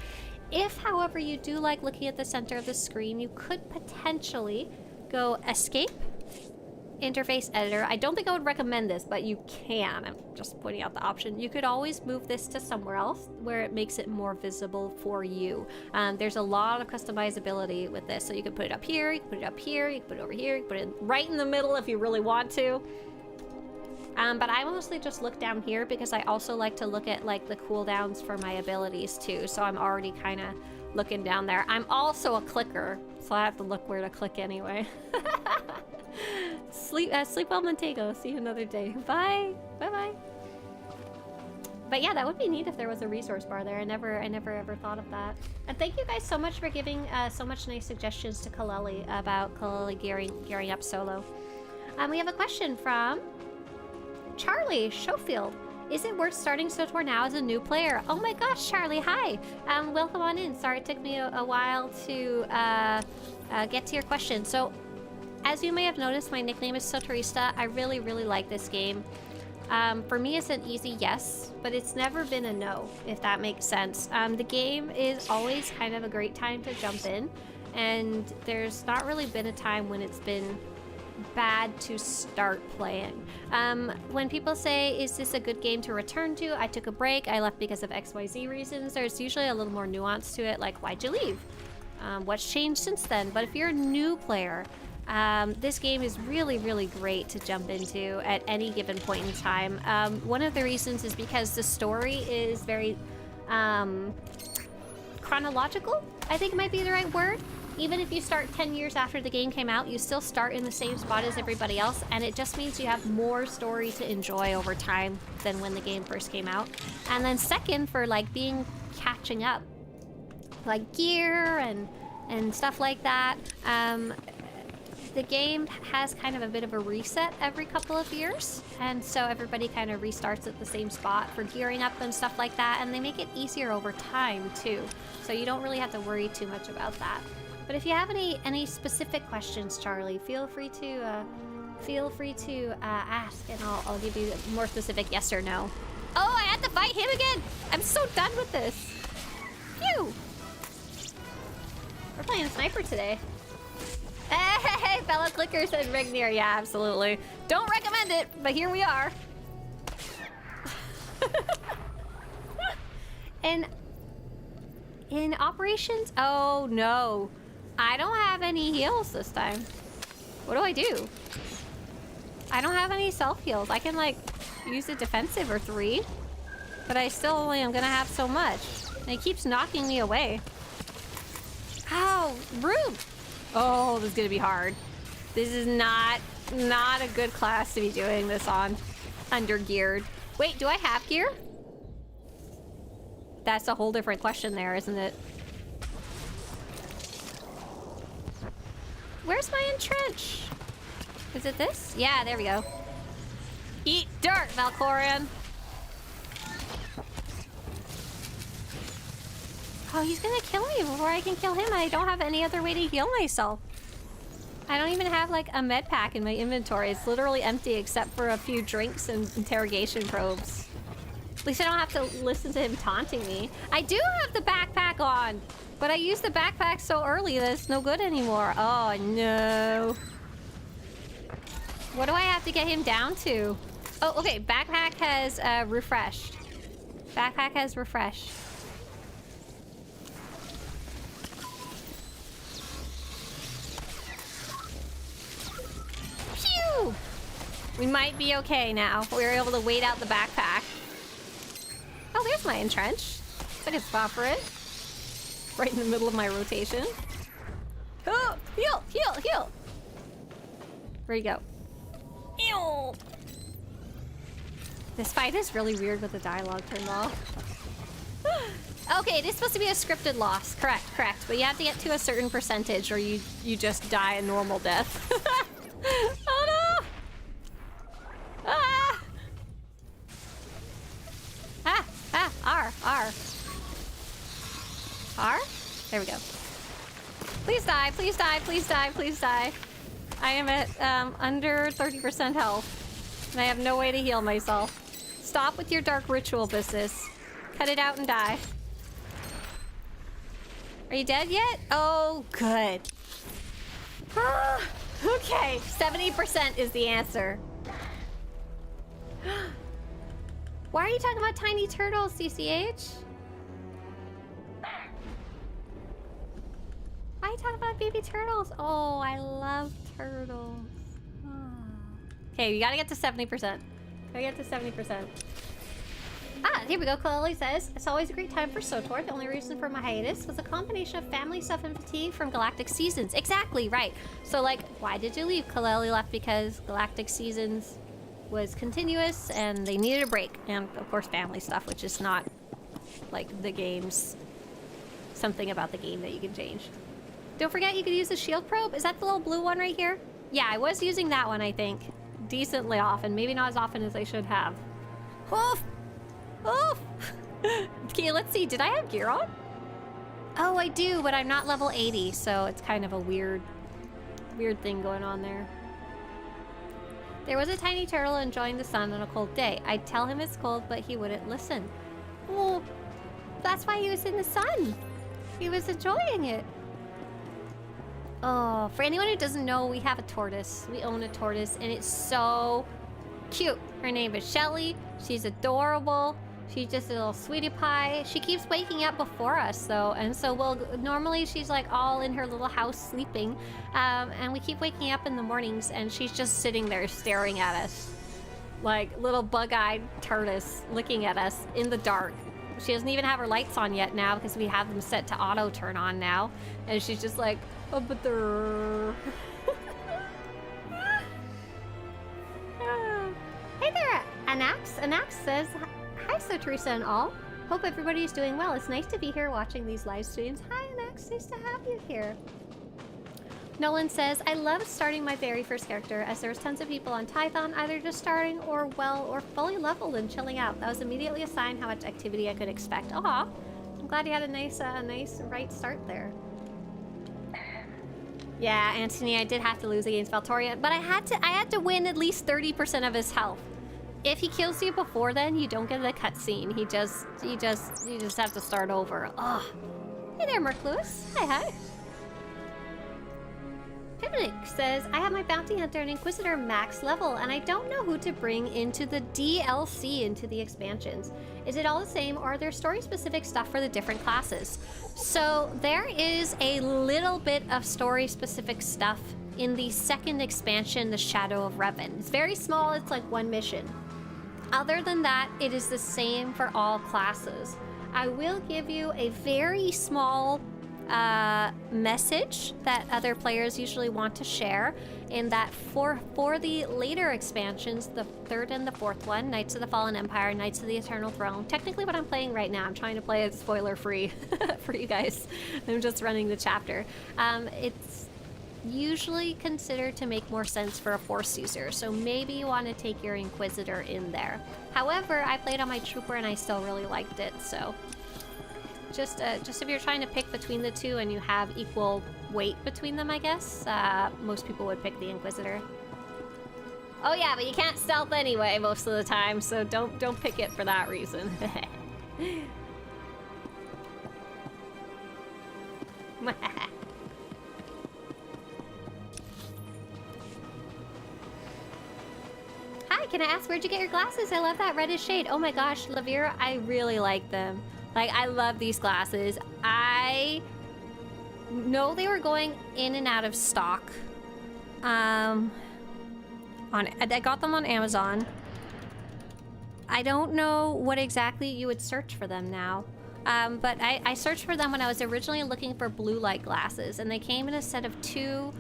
If, however, you do like looking at the center of the screen, you could potentially go escape, interface editor. I don't think I would recommend this, but you can. I'm just pointing out the option. You could always move this to somewhere else where it makes it more visible for you. There's a lot of customizability with this, so you can put it up here, you can put it up here, you can put it over here, you can put it right in the middle if you really want to. But I mostly just look down here because I also like to look at like the cooldowns for my abilities too, so I'm already kind of looking down there. I'm also a clicker, so I have to look where to click anyway. Sleep well, Montego. See you another day. Bye. Bye. But yeah, that would be neat if there was a resource bar there. I never ever thought of that. And thank you guys so much for giving so much nice suggestions to Kaleli about Kaleli gearing up solo. We have a question from Charlie Schofield. Is it worth starting SWTOR now as a new player? Oh my gosh, Charlie, hi. Welcome on in. Sorry it took me a while to get to your question. So, as you may have noticed, my nickname is Swtorista. I really like this game. For me, it's an easy yes, but it's never been a no, if that makes sense. The game is always kind of a great time to jump in, and there's not really been a time when it's been bad to start playing. When people say, is this a good game to return to? I took a break, I left because of XYZ reasons. There's usually a little more nuance to it, like why'd you leave? What's changed since then? But if you're a new player, this game is really great to jump into at any given point in time. One of the reasons is because the story is very chronological, I think might be the right word. Even if you start 10 years after the game came out, you still start in the same spot as everybody else, and it just means you have more story to enjoy over time than when the game first came out. And then second, for like catching up, like gear and stuff like that, the game has kind of a bit of a reset every couple of years, and so everybody kind of restarts at the same spot for gearing up and stuff like that, and they make it easier over time too, so you don't really have to worry too much about that. But if you have any specific questions, Charlie, feel free to ask, and I'll give you a more specific yes or no. Oh, I had to fight him again! I'm so done with this! Phew! We're playing sniper today. Hey, fellow clickers and Rignir. Yeah, absolutely. Don't recommend it, but here we are. And in operations, oh no. I don't have any heals this time. What do I do? I don't have any self heals. I can like use a defensive or 3, but I still only am gonna have so much. And it keeps knocking me away. Ow, rude. Oh, this is gonna be hard. This is not a good class to be doing this on. Under geared. Wait, do I have gear? that's a whole different question there, isn't it? Where's my entrench? Is it this? Yeah, there we go. Eat dirt, Valkorion. Oh, he's gonna kill me before I can kill him. I don't have any other way to heal myself. I don't even have like a med pack in my inventory. It's literally empty except for a few drinks and interrogation probes. At least I don't have to listen to him taunting me. I do have the backpack on, but I used the backpack so early that it's no good anymore. Oh no. What do I have to get him down to? Oh, okay. Backpack has refreshed. Backpack has refreshed. Phew! We might be okay now. We were able to wait out the backpack. Oh, there's my entrench. It's a good spot for it. Right in the middle of my rotation. Oh, heal, heal, heal. Where'd you go? Ew. This fight is really weird with the dialogue turned off. Okay, it is supposed to be a scripted loss. Correct, correct. But you have to get to a certain percentage or you just die a normal death. Oh no! Ah! Ah! Ah! R! R! R? There we go. Please die, please die, please die, please die. I am at under 30% health. And I have no way to heal myself. Stop with your dark ritual business. Cut it out and die. Are you dead yet? Oh, good. Okay, 70% is the answer. Why are you talking about tiny turtles, CCH? Why are you talking about baby turtles? Oh, I love turtles. Okay, you gotta get to 70%. Gotta get to 70%. Ah, here we go. Kaleli says, it's always a great time for SWTOR. The only reason for my hiatus was a combination of family stuff and fatigue from Galactic Seasons. Exactly, right. So, like, why did you leave? Kaleli left because Galactic Seasons was continuous and they needed a break. And, of course, family stuff, which is not, like, the game's... something about the game that you can change. Don't forget you could use the shield probe. Is that the little blue one right here? Yeah, I was using that one, I think. Decently often. Maybe not as often as I should have. Oof! Oof! Okay, let's see. Did I have gear on? Oh, I do, but I'm not level 80, so it's kind of a weird thing going on there. There was a tiny turtle enjoying the sun on a cold day. I'd tell him it's cold, but he wouldn't listen. Well, that's why he was in the sun. He was enjoying it. Oh, for anyone who doesn't know, we have a tortoise. We own a tortoise, and it's so cute. Her name is Shelly. She's adorable. She's just a little sweetie pie. She keeps waking up before us, though, and so normally she's like all in her little house sleeping, and we keep waking up in the mornings, and she's just sitting there staring at us, like little bug-eyed tortoise looking at us in the dark. She doesn't even have her lights on yet now because we have them set to auto turn on now, and she's just like, oh, but they're... Hey there, Anax. Anax says, hi, Swtorista and all. Hope everybody's doing well. It's nice to be here watching these live streams. Hi, Anax. Nice to have you here. Nolan says, I love starting my very first character, as there's tons of people on Tython either just starting or fully leveled and chilling out. That was immediately a sign how much activity I could expect. Aw, I'm glad you had a nice right start there. Yeah, Anthony, I did have to lose against Valtoria, but I had to win at least 30% of his health. If he kills you before then, you don't get the cutscene. You just have to start over. Ugh. Hey there, Merc Lewis. Hi. Pimnik says, I have my bounty hunter and inquisitor max level, and I don't know who to bring into the DLC into the expansions. Is it all the same, or are there story-specific stuff for the different classes? So there is a little bit of story-specific stuff in the second expansion, The Shadow of Revan. It's very small, it's like one mission. Other than that, it is the same for all classes. I will give you a very small message that other players usually want to share, in that for the later expansions, the third and the fourth one, Knights of the Fallen Empire, Knights of the Eternal Throne, technically what I'm playing right now, I'm trying to play it spoiler-free for you guys. I'm just running the chapter. It's usually considered to make more sense for a Force user, so maybe you want to take your Inquisitor in there. However, I played on my Trooper and I still really liked it, so just if you're trying to pick between the two and you have equal weight between them, I guess, most people would pick the Inquisitor. Oh yeah, but you can't stealth anyway most of the time, so don't pick it for that reason. Hi, can I ask, where'd you get your glasses? I love that reddish shade. Oh my gosh, Lavira, I really like them. Like, I love these glasses. I know they were going in and out of stock. I got them on Amazon. I don't know what exactly you would search for them now. But I searched for them when I was originally looking for blue light glasses, and they came in a set of two,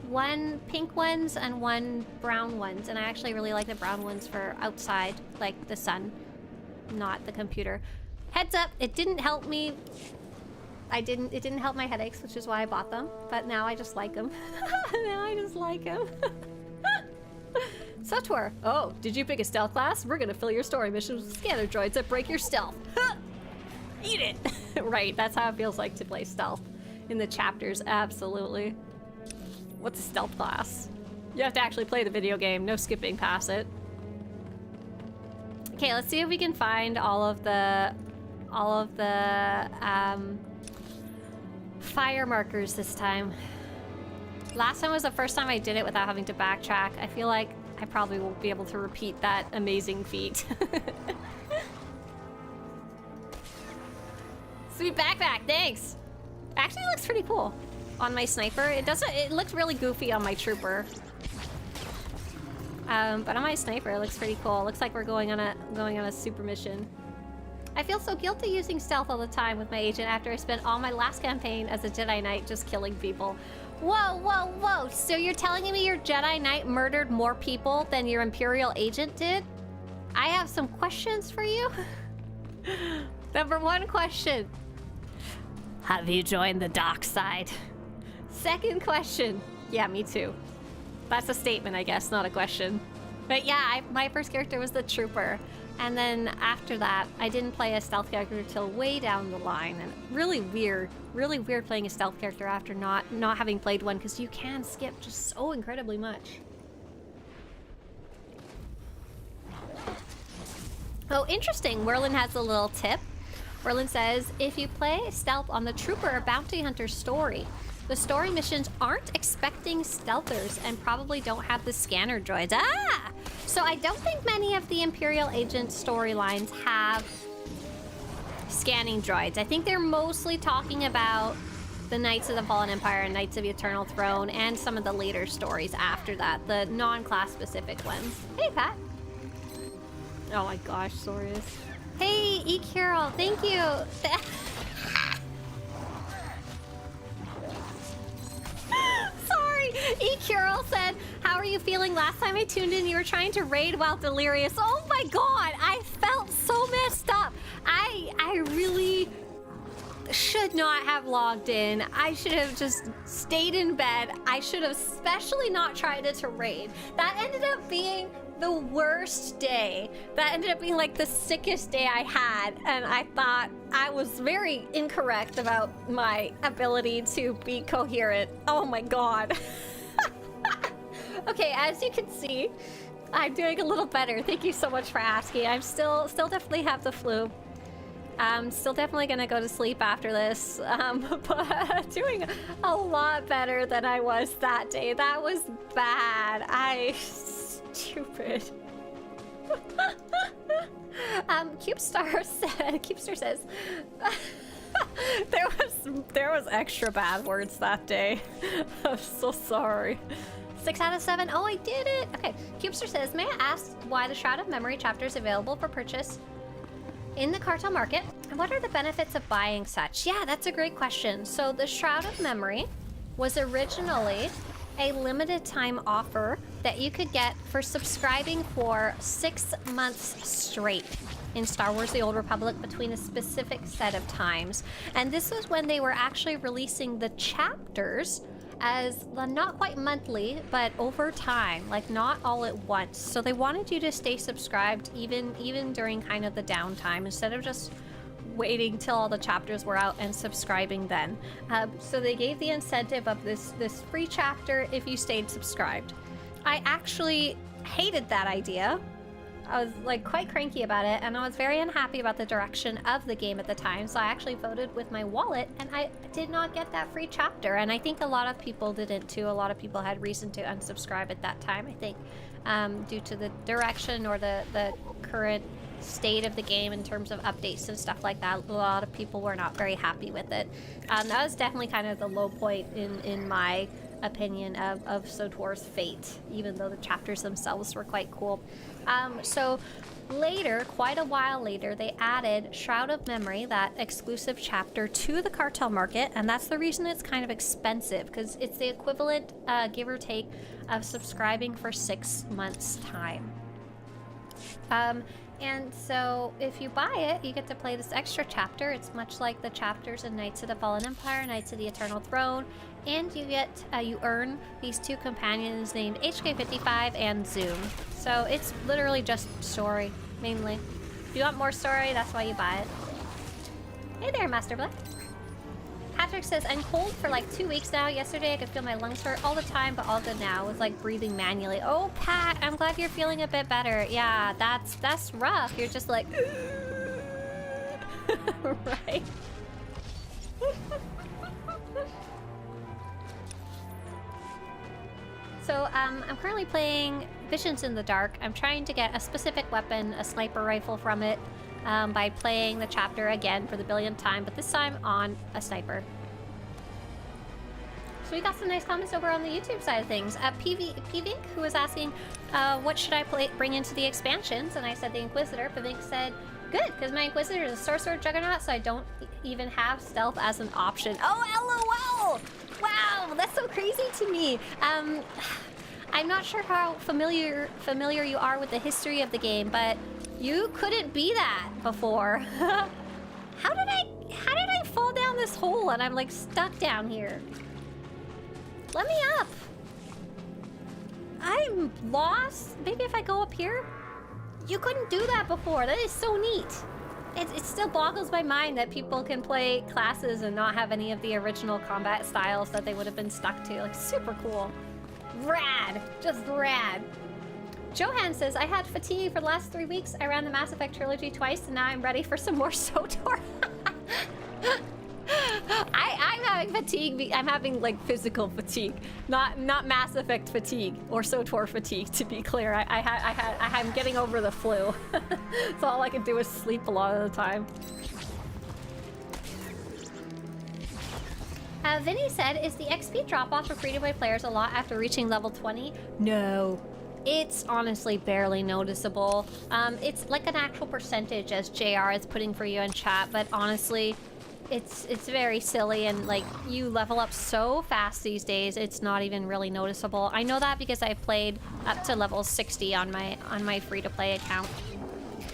one pink ones and one brown ones, and I actually really like the brown ones for outside, like the sun, not the computer. Heads up, it didn't help me. It didn't help my headaches, which is why I bought them, but now I just like them. Now I just like them. SWTOR. Oh, did you pick a stealth class? We're gonna fill your story missions with scanner droids that break your stealth. Eat it! Right, that's how it feels like to play stealth in the chapters, absolutely. What's a stealth class? You have to actually play the video game, no skipping past it. Okay, let's see if we can find all of the fire markers this time. Last time was the first time I did it without having to backtrack. I feel like I probably won't be able to repeat that amazing feat. Sweet backpack, thanks. Actually, it looks pretty cool on my sniper. It looks really goofy on my trooper. But on my sniper, it looks pretty cool. It looks like we're going on a super mission. I feel so guilty using stealth all the time with my agent after I spent all my last campaign as a Jedi Knight just killing people. Whoa, whoa, whoa! So you're telling me your Jedi Knight murdered more people than your Imperial agent did? I have some questions for you. Number one question. Have you joined the dark side? Second question. Yeah, me too. That's a statement, I guess, not a question. But yeah, my first character was the Trooper. And then after that, I didn't play a stealth character till way down the line. And really weird playing a stealth character after not having played one, because you can skip just so incredibly much. Oh, interesting. Merlin has a little tip. Merlin says, if you play stealth on the Trooper or Bounty Hunter story, the story missions aren't expecting stealthers and probably don't have the scanner droids. Ah! So I don't think many of the Imperial Agent storylines have scanning droids. I think they're mostly talking about the Knights of the Fallen Empire and Knights of the Eternal Throne and some of the later stories after that, the non-class specific ones. Hey, Pat. Oh my gosh, Sorius. Hey, E. Carol, thank you. Sorry, E. Carol said, how are you feeling? Last time I tuned in, you were trying to raid while delirious. Oh my god, I felt so messed up. I really should not have logged in. I should have just stayed in bed. I should have especially not tried to raid. That ended up being the worst day. That ended up being like the sickest day I had, and I thought I was very incorrect about my ability to be coherent. Oh my god. Okay, as you can see, I'm doing a little better. Thank you so much for asking. I'm still definitely have the flu. I'm still definitely gonna go to sleep after this, but doing a lot better than I was that day. That was bad. Stupid. Cubestar says there was extra bad words that day. I'm so sorry. 6 out of 7. Oh, I did it. Okay. Cubestar says, may I ask why the Shroud of Memory chapter is available for purchase in the cartel market. And what are the benefits of buying such? Yeah, that's a great question. So the Shroud of Memory was originally a limited time offer that you could get for subscribing for 6 months straight in Star Wars The Old Republic between a specific set of times. And this was when they were actually releasing the chapters as not quite monthly, but over time, like not all at once. So they wanted you to stay subscribed even during kind of the downtime, instead of just waiting till all the chapters were out and subscribing then. So they gave the incentive of this free chapter if you stayed subscribed. I actually hated that idea. I was like quite cranky about it, and I was very unhappy about the direction of the game at the time, so I actually voted with my wallet, and I did not get that free chapter, and I think a lot of people didn't too. A lot of people had reason to unsubscribe at that time, I think, due to the direction or the current state of the game in terms of updates and stuff like that. A lot of people were not very happy with it. That was definitely kind of the low point in my opinion of SWTOR's fate, even though the chapters themselves were quite cool. So later, quite a while later, they added Shroud of Memory, that exclusive chapter, to the cartel market, and that's the reason it's kind of expensive, because it's the equivalent, give or take, of subscribing for 6 months' time. And so if you buy it, you get to play this extra chapter. It's much like the chapters in Knights of the Fallen Empire, Knights of the Eternal Throne, and you get, you earn these 2 companions named HK55 and Zoom. So it's literally just story, mainly. If you want more story, that's why you buy it. Hey there, Master Black. Patrick says, I'm cold for like 2 weeks now. Yesterday I could feel my lungs hurt all the time, but all good now. It was like breathing manually. Oh, Pat, I'm glad you're feeling a bit better. Yeah, that's rough. You're just like, right? So I'm currently playing Visions in the Dark. I'm trying to get a specific weapon, a sniper rifle from it, by playing the chapter again for the billionth time, but this time on a sniper. So we got some nice comments over on the YouTube side of things. Pvink, who was asking, what should I bring into the expansions? And I said the Inquisitor. Pvink said, good, because my Inquisitor is a Sorcerer Juggernaut, so I don't even have stealth as an option. Oh, LOL! Wow, that's so crazy to me. I'm not sure how familiar you are with the history of the game, but you couldn't be that before. How did I fall down this hole and I'm like stuck down here? Let me up. I'm lost. Maybe if I go up here? You couldn't do that before. That is so neat. It still boggles my mind that people can play classes and not have any of the original combat styles that they would have been stuck to. Like, super cool. Rad. Just rad. Johan says, I had fatigue for the last 3 weeks. I ran the Mass Effect trilogy twice, and now I'm ready for some more SWTOR. I'm having fatigue. I'm having, like, physical fatigue. Not Mass Effect fatigue or SWTOR fatigue, to be clear. I'm getting over the flu. So all I can do is sleep a lot of the time. Vinny said, is the XP drop-off for free-to-play players a lot after reaching level 20? No. It's honestly barely noticeable. It's like an actual percentage, as JR is putting for you in chat, but honestly, it's very silly, and like, you level up so fast these days, it's not even really noticeable. I know that because I played up to level 60 on my free-to-play account,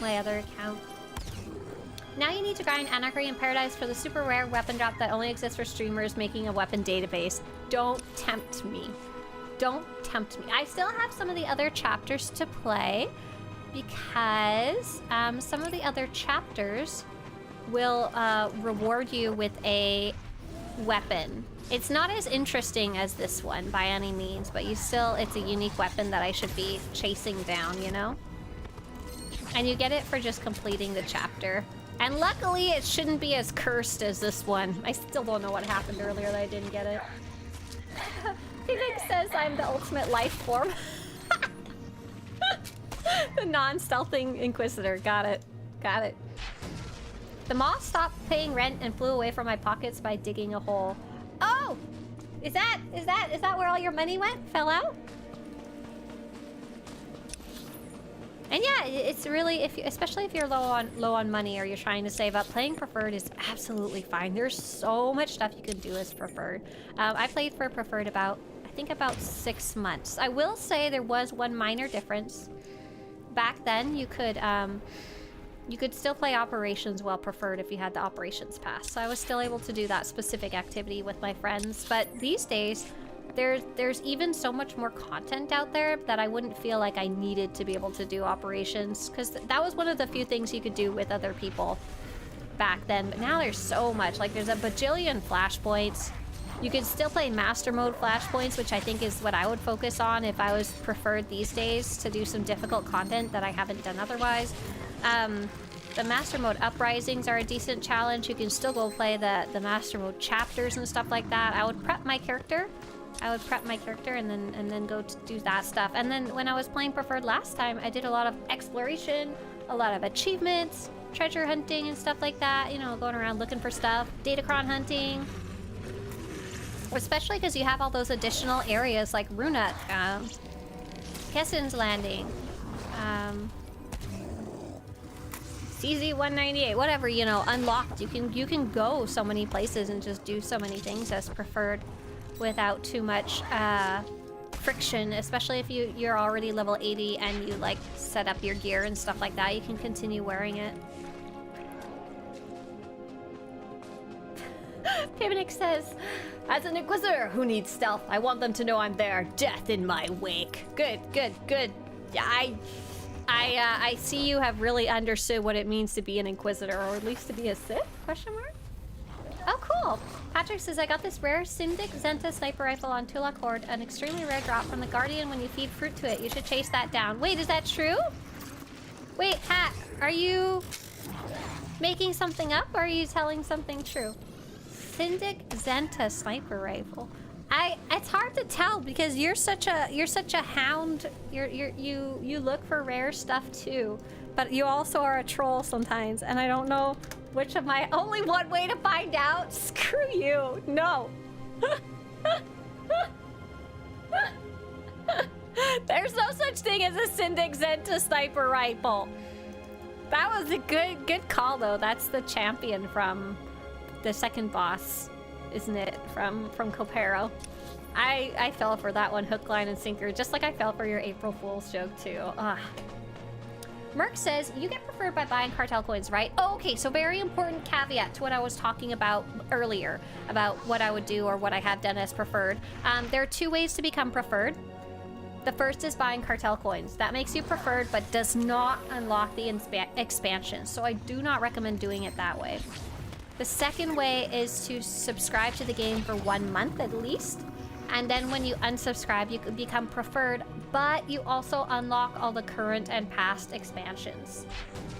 my other account. Now you need to grind Anarchy in Paradise for the super rare weapon drop that only exists for streamers making a weapon database. Don't tempt me. Don't tempt me. I still have some of the other chapters to play because some of the other chapters will reward you with a weapon. It's not as interesting as this one by any means, but it's a unique weapon that I should be chasing down, you know? And you get it for just completing the chapter. And luckily, it shouldn't be as cursed as this one. I still don't know what happened earlier that I didn't get it. Phoenix says I'm the ultimate life form. The non-stealthing Inquisitor. Got it. Got it. The moth stopped paying rent and flew away from my pockets by digging a hole. Oh! Is that where all your money went? Fell out? And yeah, it's really, especially if you're low on money or you're trying to save up, playing preferred is absolutely fine. There's so much stuff you can do as preferred. I played for preferred about 6 months. I will say there was one minor difference. Back then, you could still play operations while preferred if you had the operations pass. So I was still able to do that specific activity with my friends. But these days, there's even so much more content out there that I wouldn't feel like I needed to be able to do operations, because that was one of the few things you could do with other people back then. But now there's so much. Like, there's a bajillion flashpoints. You can still play master mode flashpoints, which I think is what I would focus on if I was preferred these days, to do some difficult content that I haven't done otherwise. The master mode uprisings are a decent challenge. You can still go play the master mode chapters and stuff like that. I would prep my character. And then go to do that stuff. And then when I was playing preferred last time, I did a lot of exploration, a lot of achievements, treasure hunting and stuff like that. You know, going around looking for stuff, datacron hunting. Especially because you have all those additional areas like Runut, Kessen's Landing, CZ-198, whatever, you know, unlocked. You can go so many places and just do so many things as preferred without too much friction, especially if you're already level 80 and you like set up your gear and stuff like that. You can continue wearing it. Pivnik says, as an Inquisitor who needs stealth, I want them to know I'm there. Death in my wake. Good. I see you have really understood what it means to be an Inquisitor, or at least to be a Sith? Question mark? Oh, cool. Patrick says, I got this rare Syndic Zenta sniper rifle on Tulak Horde, an extremely rare drop from the Guardian when you feed fruit to it. You should chase that down. Wait, is that true? Wait, Pat, are you making something up, or are you telling something true? Syndic Zenta sniper rifle. It's hard to tell because you're such a hound. You look for rare stuff too, but you also are a troll sometimes, and I don't know which of my only one way to find out. Screw you. No. There's no such thing as a Syndic Zenta sniper rifle. That was a good call though. That's the champion from the second boss, isn't it? From Copero. I fell for that one hook, line, and sinker, just like I fell for your April Fool's joke too. Ugh. Merc says, you get preferred by buying cartel coins, right? Oh, okay, so very important caveat to what I was talking about earlier, about what I would do or what I have done as preferred. There are 2 ways to become preferred. The first is buying cartel coins. That makes you preferred, but does not unlock the expansion, so I do not recommend doing it that way. The second way is to subscribe to the game for 1 month at least, and then when you unsubscribe, you could become preferred, but you also unlock all the current and past expansions.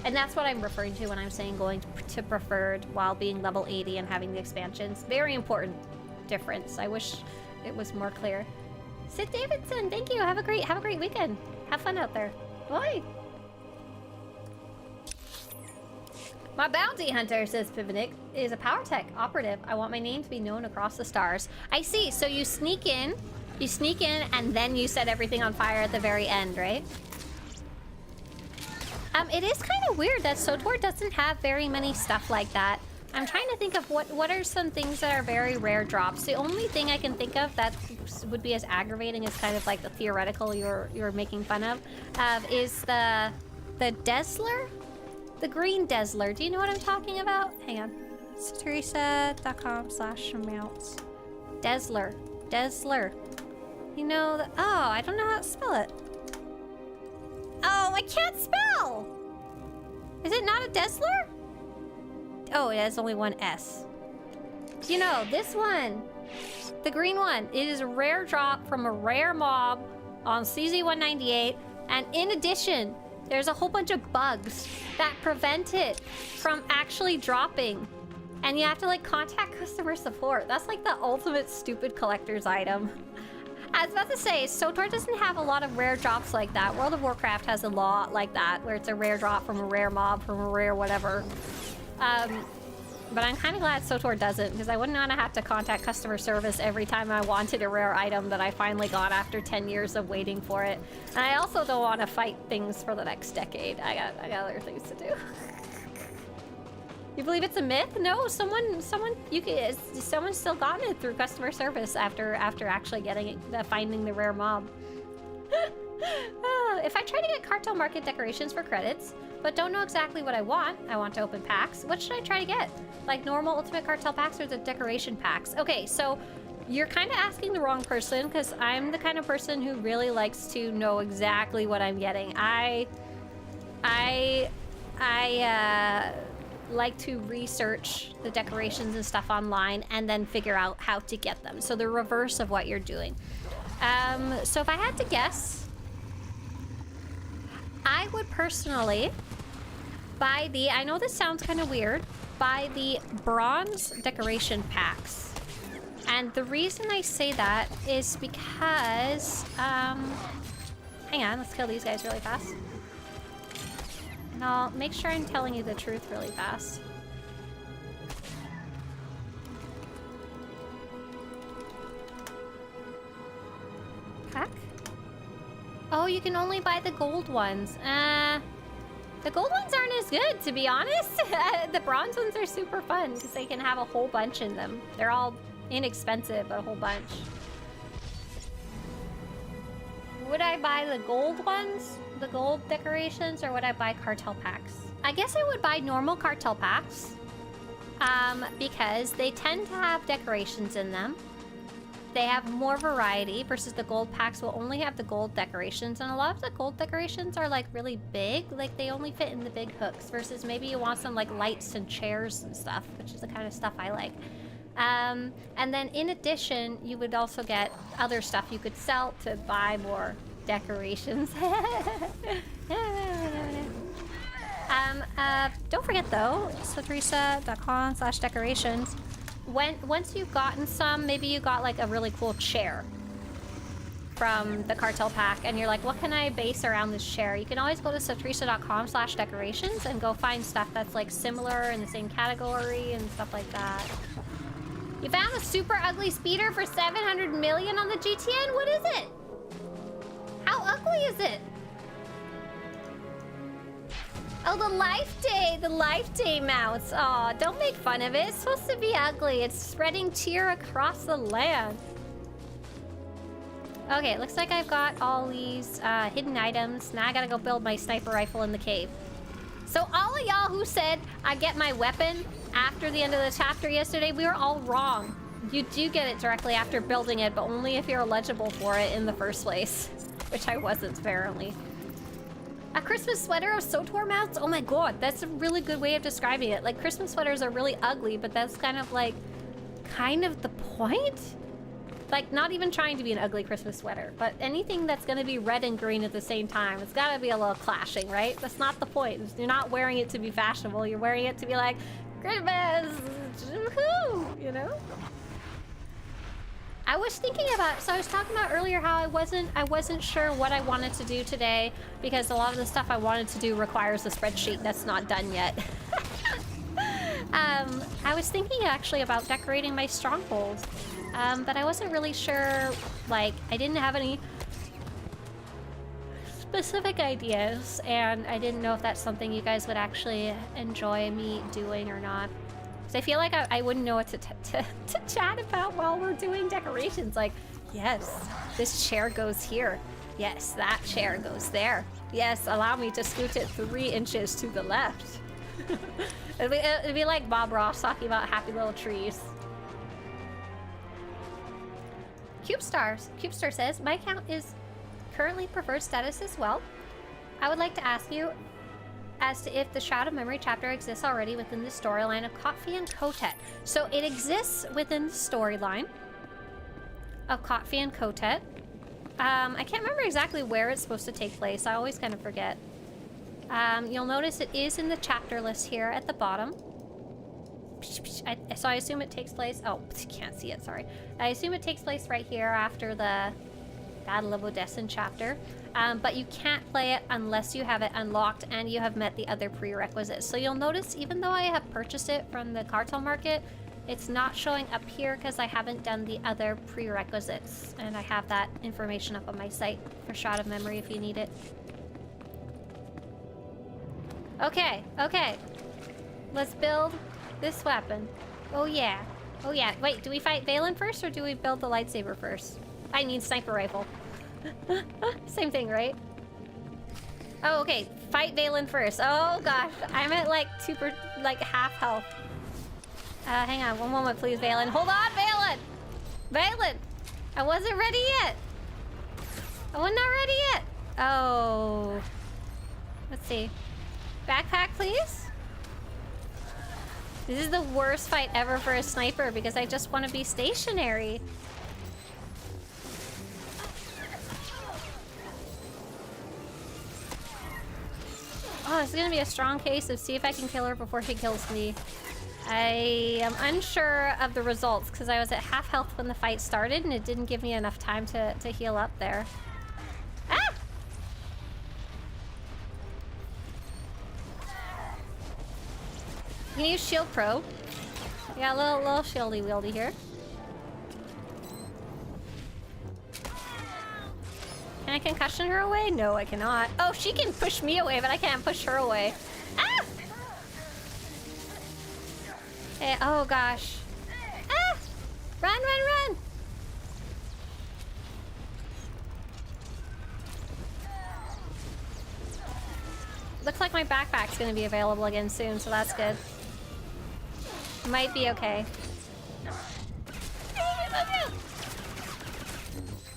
And that's what I'm referring to when I'm saying going to preferred while being level 80 and having the expansions. Very important difference. I wish it was more clear. Sid Davidson, thank you. Have a great weekend. Have fun out there. Bye. My bounty hunter, says Pivanik, is a power tech operative. I want my name to be known across the stars. I see. So you sneak in, and then you set everything on fire at the very end, right? It is kind of weird that SWTOR doesn't have very many stuff like that. I'm trying to think of what are some things that are very rare drops. The only thing I can think of that would be as aggravating as kind of like the theoretical you're making fun of, is the Desler? The green Desler. Do you know what I'm talking about? Hang on. Swtorista.com/mounts. Desler. You know the... Oh, I don't know how to spell it. Oh, I can't spell! Is it not a Desler? Oh, it has only one S. You know, this one. The green one. It is a rare drop from a rare mob on CZ-198. And in addition, there's a whole bunch of bugs that prevent it from actually dropping. And you have to, like, contact customer support. That's, like, the ultimate stupid collector's item. I was about to say, SWTOR doesn't have a lot of rare drops like that. World of Warcraft has a lot like that, where it's a rare drop from a rare mob, from a rare whatever. But I'm kind of glad SWTOR doesn't, because I wouldn't want to have to contact customer service every time I wanted a rare item that I finally got after 10 years of waiting for it. And I also don't want to fight things for the next decade. I got other things to do. You believe it's a myth? No, someone's still gotten it through customer service after actually getting it, finding the rare mob. If I try to get cartel market decorations for credits, but don't know exactly what I want to open packs. What should I try to get? Like normal ultimate cartel packs or the decoration packs? Okay, so you're kind of asking the wrong person, because I'm the kind of person who really likes to know exactly what I'm getting. I like to research the decorations and stuff online and then figure out how to get them. So the reverse of what you're doing. So if I had to guess, I would personally buy the, I know this sounds kind of weird, buy the bronze decoration packs. And the reason I say that is because, hang on, let's kill these guys really fast. And I'll make sure I'm telling you the truth really fast. Pack? Oh, you can only buy the gold ones. The gold ones aren't as good, to be honest. The bronze ones are super fun because they can have a whole bunch in them. They're all inexpensive, but a whole bunch. Would I buy the gold ones? The gold decorations, or would I buy cartel packs? I guess I would buy normal cartel packs. Because they tend to have decorations in them. They have more variety versus the gold packs will only have the gold decorations, and a lot of the gold decorations are like really big, like they only fit in the big hooks, versus maybe you want some like lights and chairs and stuff, which is the kind of stuff I like. And then in addition, you would also get other stuff you could sell to buy more decorations. Don't forget though, Swtorista.com/decorations. Once you've gotten some, maybe you got like a really cool chair from the cartel pack and you're like, what can I base around this chair? You can always go to Swtorista.com/decorations and go find stuff that's like similar in the same category and stuff like that. You found a super ugly speeder for 700 million on the GTN? What is it? How ugly is it? Oh, the Life Day mounts. Aw, don't make fun of it. It's supposed to be ugly. It's spreading cheer across the land. Okay, it looks like I've got all these hidden items. Now I gotta go build my sniper rifle in the cave. So all of y'all who said I get my weapon after the end of the chapter yesterday, we were all wrong. You do get it directly after building it, but only if you're eligible for it in the first place. Which I wasn't, apparently. A Christmas sweater of SWTOR mounts? Oh my god, that's a really good way of describing it. Like, Christmas sweaters are really ugly, but that's kind of like, the point? Like, not even trying to be an ugly Christmas sweater, but anything that's gonna be red and green at the same time, it's gotta be a little clashing, right? That's not the point. You're not wearing it to be fashionable, you're wearing it to be like, Christmas, woohoo, you know? I was thinking about, so I was talking about earlier how I wasn't sure what I wanted to do today because a lot of the stuff I wanted to do requires a spreadsheet that's not done yet. I was thinking actually about decorating my Stronghold, but I wasn't really sure, like, I didn't have any specific ideas, and I didn't know if that's something you guys would actually enjoy me doing or not. I feel like I wouldn't know what to chat about while we're doing decorations. Like, yes, this chair goes here. Yes, that chair goes there. Yes, allow me to scoot it 3 inches to the left. It'd be like Bob Ross talking about happy little trees. Cubestar says, my account is currently preferred status as well. I would like to ask you as to if the Shroud of Memory chapter exists already within the storyline of Kotfi and Kotet. So it exists within the storyline of Kotfi and Kotet. I can't remember exactly where it's supposed to take place. I always kind of forget. You'll notice it is in the chapter list here at the bottom. So I assume it takes place... Oh, can't see it, sorry. I assume it takes place right here after the Gotta love Odessan chapter. But you can't play it unless you have it unlocked and you have met the other prerequisites. So you'll notice, even though I have purchased it from the cartel market, it's not showing up here because I haven't done the other prerequisites. And I have that information up on my site for Shroud of Memory if you need it. Okay, okay. Let's build this weapon. Oh yeah. Oh yeah. Wait, do we fight Valen first or do we build the lightsaber first? I need sniper rifle. Same thing, right? Oh, okay. Fight Valen first. Oh gosh. I'm at like half health. Hang on, one moment please, Valen. Hold on, Valen! Valen! I wasn't ready yet! I was not ready yet! Oh. Let's see. Backpack, please? This is the worst fight ever for a sniper because I just want to be stationary. Oh, it's gonna be a strong case of see if I can kill her before she kills me. I am unsure of the results because I was at half health when the fight started and it didn't give me enough time to heal up there. Ah! You can use Shield Pro. We got a little shieldy wieldy here. Can I concussion her away? No, I cannot. Oh, she can push me away, but I can't push her away. Ah! Hey, oh gosh. Ah! Run, run, run! Looks like my backpack's gonna be available again soon, so that's good. Might be okay.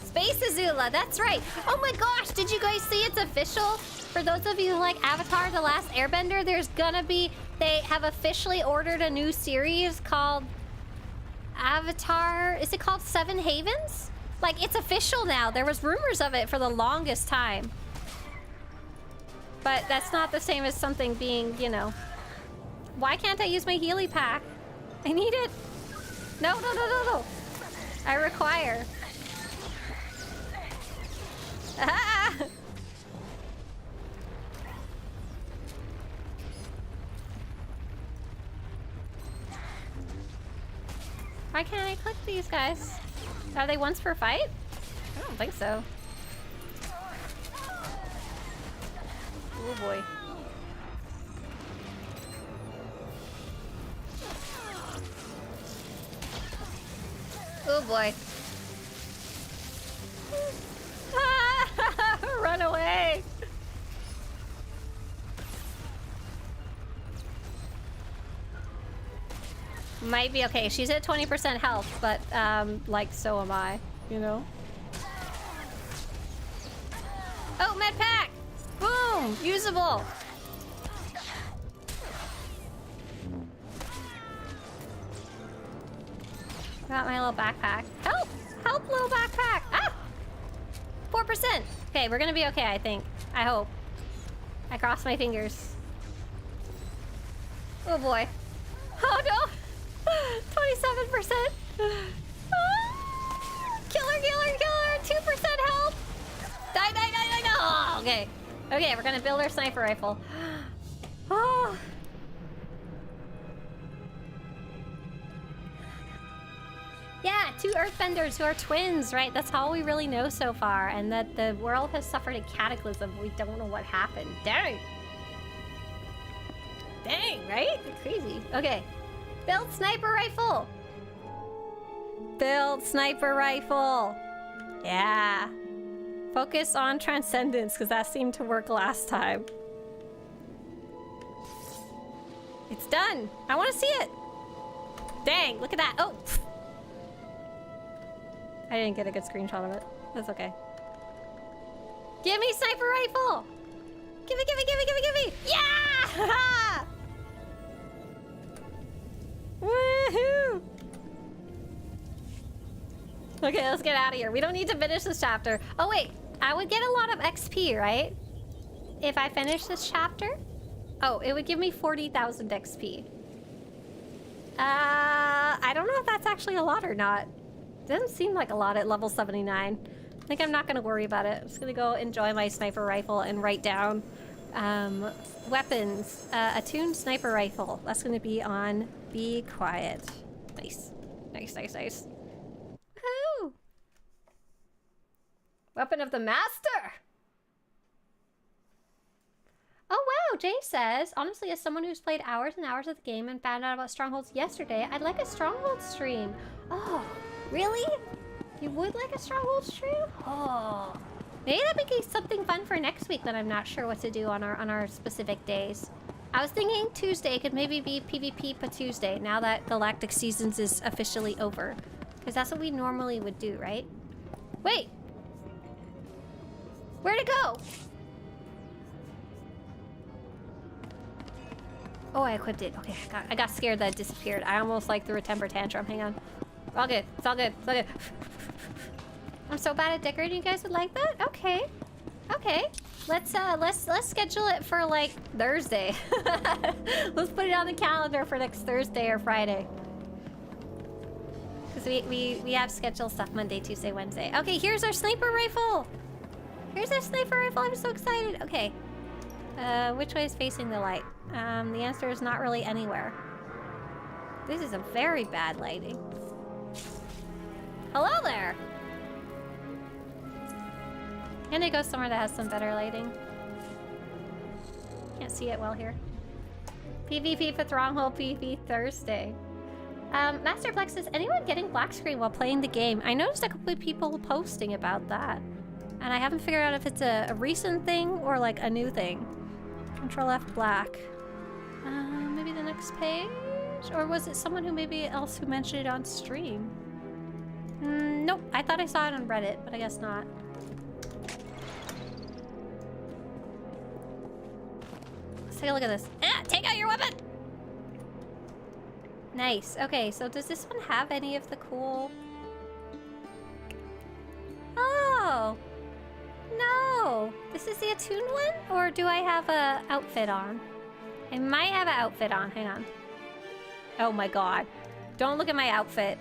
Space Azula, that's right. Oh my gosh, did you guys see it's official? For those of you who like Avatar: The Last Airbender, there's gonna be, they have officially ordered a new series called Avatar, is it called Seven Havens? Like, it's official now. There was rumors of it for the longest time. But that's not the same as something being, you know. Why can't I use my Healy pack? I need it. No, no, no, no, no. I require. Ah! Why can't I click these guys? Are they once per fight? I don't think so. Oh boy. Oh boy. Run away! Might be okay. She's at 20% health, but like so am I, you know? Oh, med pack! Boom! Usable! Got my little backpack. Help! Help, little backpack! Ah! 4%! Okay, we're gonna be okay, I think. I hope. I cross my fingers. Oh boy. Oh no! 27%! Ah! Kill her, kill her, kill her! 2% health! Die, die, die, die, die! Oh, okay. Okay, we're gonna build our sniper rifle. Oh! Yeah, two earthbenders who are twins, right? That's all we really know so far. And that the world has suffered a cataclysm. We don't know what happened. Dang! Dang, right? Crazy. Okay. Build sniper rifle! Build sniper rifle! Yeah. Focus on transcendence, because that seemed to work last time. It's done! I want to see it! Dang, look at that! Oh! I didn't get a good screenshot of it. That's okay. Give me sniper rifle! Give me, give me, give me, give me, give me! Yeah! Woohoo! Okay, let's get out of here. We don't need to finish this chapter. Oh wait, I would get a lot of XP, right? If I finish this chapter? Oh, it would give me 40,000 XP. I don't know if that's actually a lot or not. Doesn't seem like a lot at level 79. I think I'm not gonna worry about it. I'm just gonna go enjoy my sniper rifle and write down weapons. Attuned sniper rifle. That's gonna be on Be Quiet. Nice. Nice, nice, nice. Woohoo! Weapon of the Master! Oh wow, Jay says, honestly, as someone who's played hours and hours of the game and found out about Strongholds yesterday, I'd like a Stronghold stream. Oh, really? You would like a Stronghold stream? Oh. Maybe that would be something fun for next week that I'm not sure what to do on our specific days. I was thinking Tuesday could maybe be PvP per Tuesday now that Galactic Seasons is officially over. Because that's what we normally would do, right? Wait! Where'd it go? Oh, I equipped it. Okay, I got scared that it disappeared. I almost like threw a temper tantrum. Hang on. All good. It's all good. It's all good. I'm so bad at decorating. You guys would like that? Okay. Okay. Let's schedule it for like Thursday. Let's put it on the calendar for next Thursday or Friday. Because we have scheduled stuff Monday, Tuesday, Wednesday. Okay, here's our sniper rifle. Here's our sniper rifle. I'm so excited. Okay. Which way is facing the light? The answer is not really anywhere. This is a very bad lighting. Hello there! I'm gonna go somewhere that has some better lighting. Can't see it well here. PvP for Stronghold PvP Thursday. Masterplex, is anyone getting black screen while playing the game? I noticed a couple of people posting about that. And I haven't figured out if it's a recent thing or like a new thing. Control F black. Maybe the next page? Or was it someone who maybe else who mentioned it on stream? Nope, I thought I saw it on Reddit, but I guess not. Let's take a look at this. Take out your weapon! Nice. Okay, so does this one have any of the cool... Oh! No! This is the attuned one? Or do I have a outfit on? I might have an outfit on. Hang on. Oh my god. Don't look at my outfit.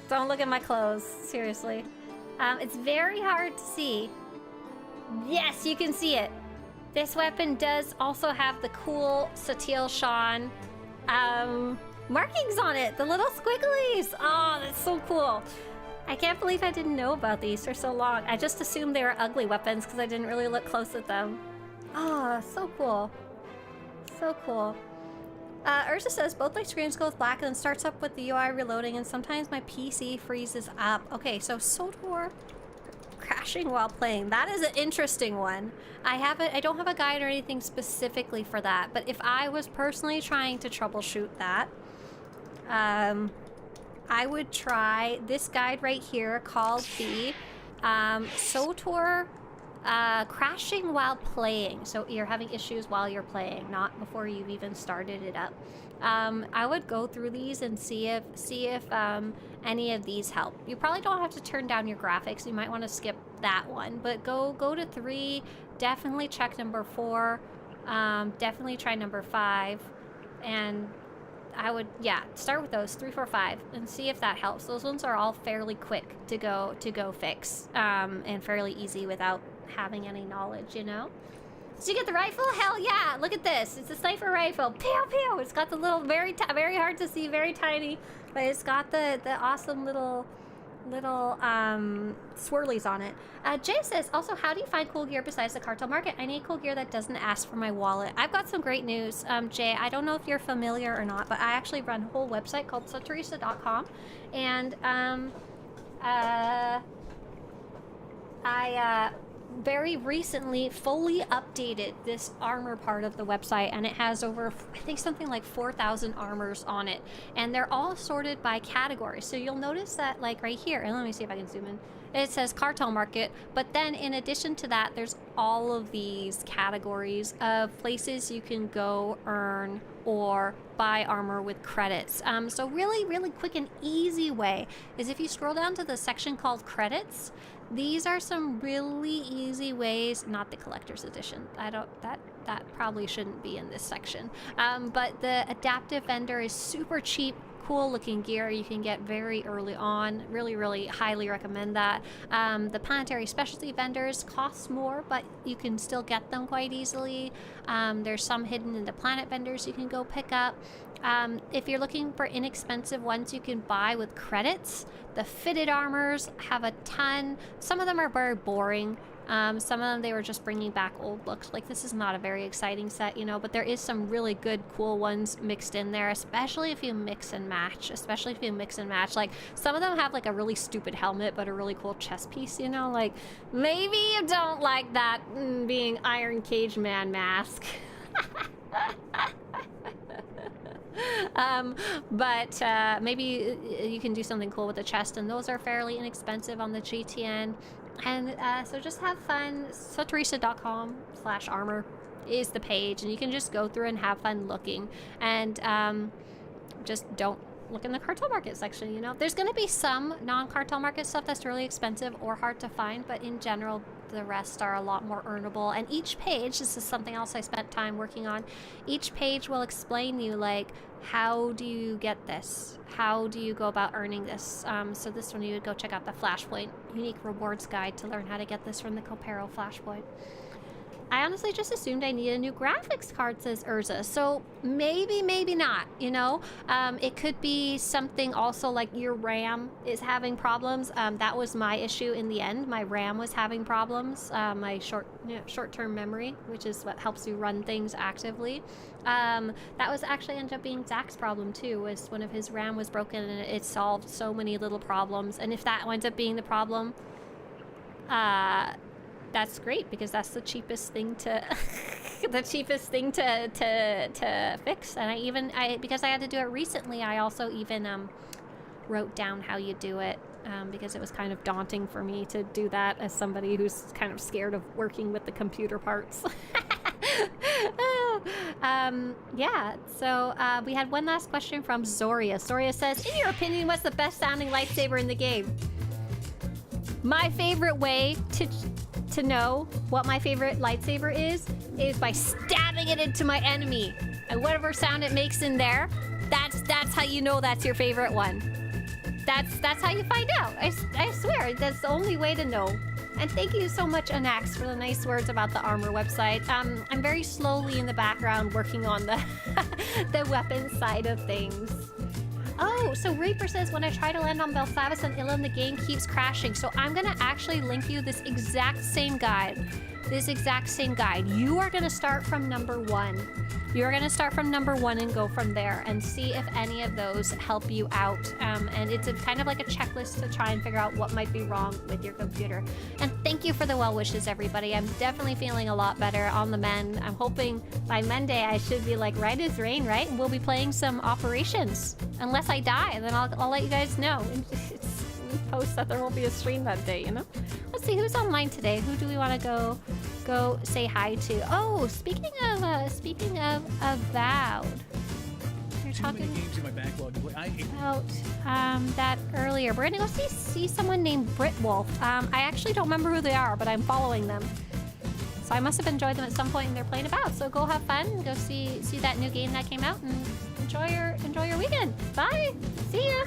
Don't look at my clothes. Seriously. It's very hard to see. Yes, you can see it. This weapon does also have the cool Satil Shan markings on it. The little squigglies. Oh, that's so cool. I can't believe I didn't know about these for so long. I just assumed they were ugly weapons because I didn't really look close at them. Oh, so cool. So cool. Urza says, both my screens go with black and then starts up with the UI reloading and sometimes my PC freezes up. Okay, so SWTOR crashing while playing. That is an interesting one. I don't have a guide or anything specifically for that, but if I was personally trying to troubleshoot that, I would try this guide right here called the SWTOR crashing while playing. So you're having issues while you're playing, not before you've even started it up. I would go through these and see if any of these help. You probably don't have to turn down your graphics. You might want to skip that one, but go to 3. Definitely check number 4. Definitely try number 5, and I would, yeah, start with those 3, 4, 5 and see if that helps. Those ones are all fairly quick to go fix, and fairly easy without having any knowledge, you know? So you get the rifle? Hell yeah! Look at this. It's a sniper rifle. Pew pew. It's got the little very hard to see, very tiny, but it's got the awesome little swirlies on it. Jay says, also, how do you find cool gear besides the cartel market? I need cool gear that doesn't ask for my wallet. I've got some great news, Jay. I don't know if you're familiar or not, but I actually run a whole website called Swtorista.com, and I very recently fully updated this armor part of the website, and it has over, I think, something like 4,000 armors on it, and they're all sorted by category. So you'll notice that, like right here, and let me see if I can zoom in, it says cartel market, but then in addition to that, there's all of these categories of places you can go earn or buy armor with credits. So really quick and easy way is if you scroll down to the section called credits. These are some really easy ways, not the collector's edition. That probably shouldn't be in this section. But the adaptive vendor is super cheap, cool looking gear you can get very early on. Really, really highly recommend that. The planetary specialty vendors cost more, but you can still get them quite easily. There's some hidden in the planet vendors you can go pick up. If you're looking for inexpensive ones you can buy with credits, the fitted armors have a ton. Some of them are very boring. Some of them they were just bringing back old looks. Like, this is not a very exciting set, you know, but there is some really good, cool ones mixed in there, especially if you mix and match. Like, some of them have like a really stupid helmet, but a really cool chest piece, you know, like maybe you don't like that being Iron Cage Man mask. But maybe you can do something cool with the chest, and those are fairly inexpensive on the GTN. And so just have fun. Swtorista.com/armor is the page, and you can just go through and have fun looking, and just don't look in the cartel market section, you know. There's going to be some non-cartel market stuff that's really expensive or hard to find, but in general the rest are a lot more earnable. And each page, this is something else I spent time working on, each page will explain you, like, how do you get this? How do you go about earning this? So this one you would go check out the Flashpoint Unique Rewards Guide to learn how to get this from the Copero Flashpoint. I honestly just assumed I need a new graphics card, says Urza. So maybe, maybe not, you know? It could be something also like your RAM is having problems. That was my issue in the end. My RAM was having problems. My short-term memory, which is what helps you run things actively. That was actually ended up being Zach's problem too, was one of his RAM was broken and it solved so many little problems. And if that winds up being the problem, that's great, because that's the cheapest thing to to fix. And because I had to do it recently, I also even wrote down how you do it, because it was kind of daunting for me to do that as somebody who's kind of scared of working with the computer parts. Yeah, so we had one last question from Zoria. Zoria says, in your opinion, what's the best sounding lightsaber in the game? My favorite way to know what my favorite lightsaber is by stabbing it into my enemy, and whatever sound it makes in there, that's how you know that's your favorite one. That's how you find out. I swear, that's the only way to know. And thank you so much, Anax, for the nice words about the armor website. I'm very slowly in the background working on the the weapons side of things. Oh, so Reaper says, when I try to land on Belsavis and Ilum, the game keeps crashing. So I'm gonna actually link you this exact same guide. You are gonna start from number 1. You're gonna start from number 1 and go from there and see if any of those help you out. And it's kind of like a checklist to try and figure out what might be wrong with your computer. And thank you for the well wishes, everybody. I'm definitely feeling a lot better on the mend. I'm hoping by Monday I should be like right as rain, right? And we'll be playing some operations. Unless I die, and then I'll let you guys know. Post that there won't be a stream that day, you know? Let's see who's online today. Who do we want to go say hi to? Oh, speaking of Avowed. You're talking games in my backlog to play. about that earlier. We're gonna go see someone named Britwolf. I actually don't remember who they are, but I'm following them. So I must have enjoyed them at some point and they're playing about. So go have fun, go see that new game that came out, and enjoy your weekend. Bye. See ya.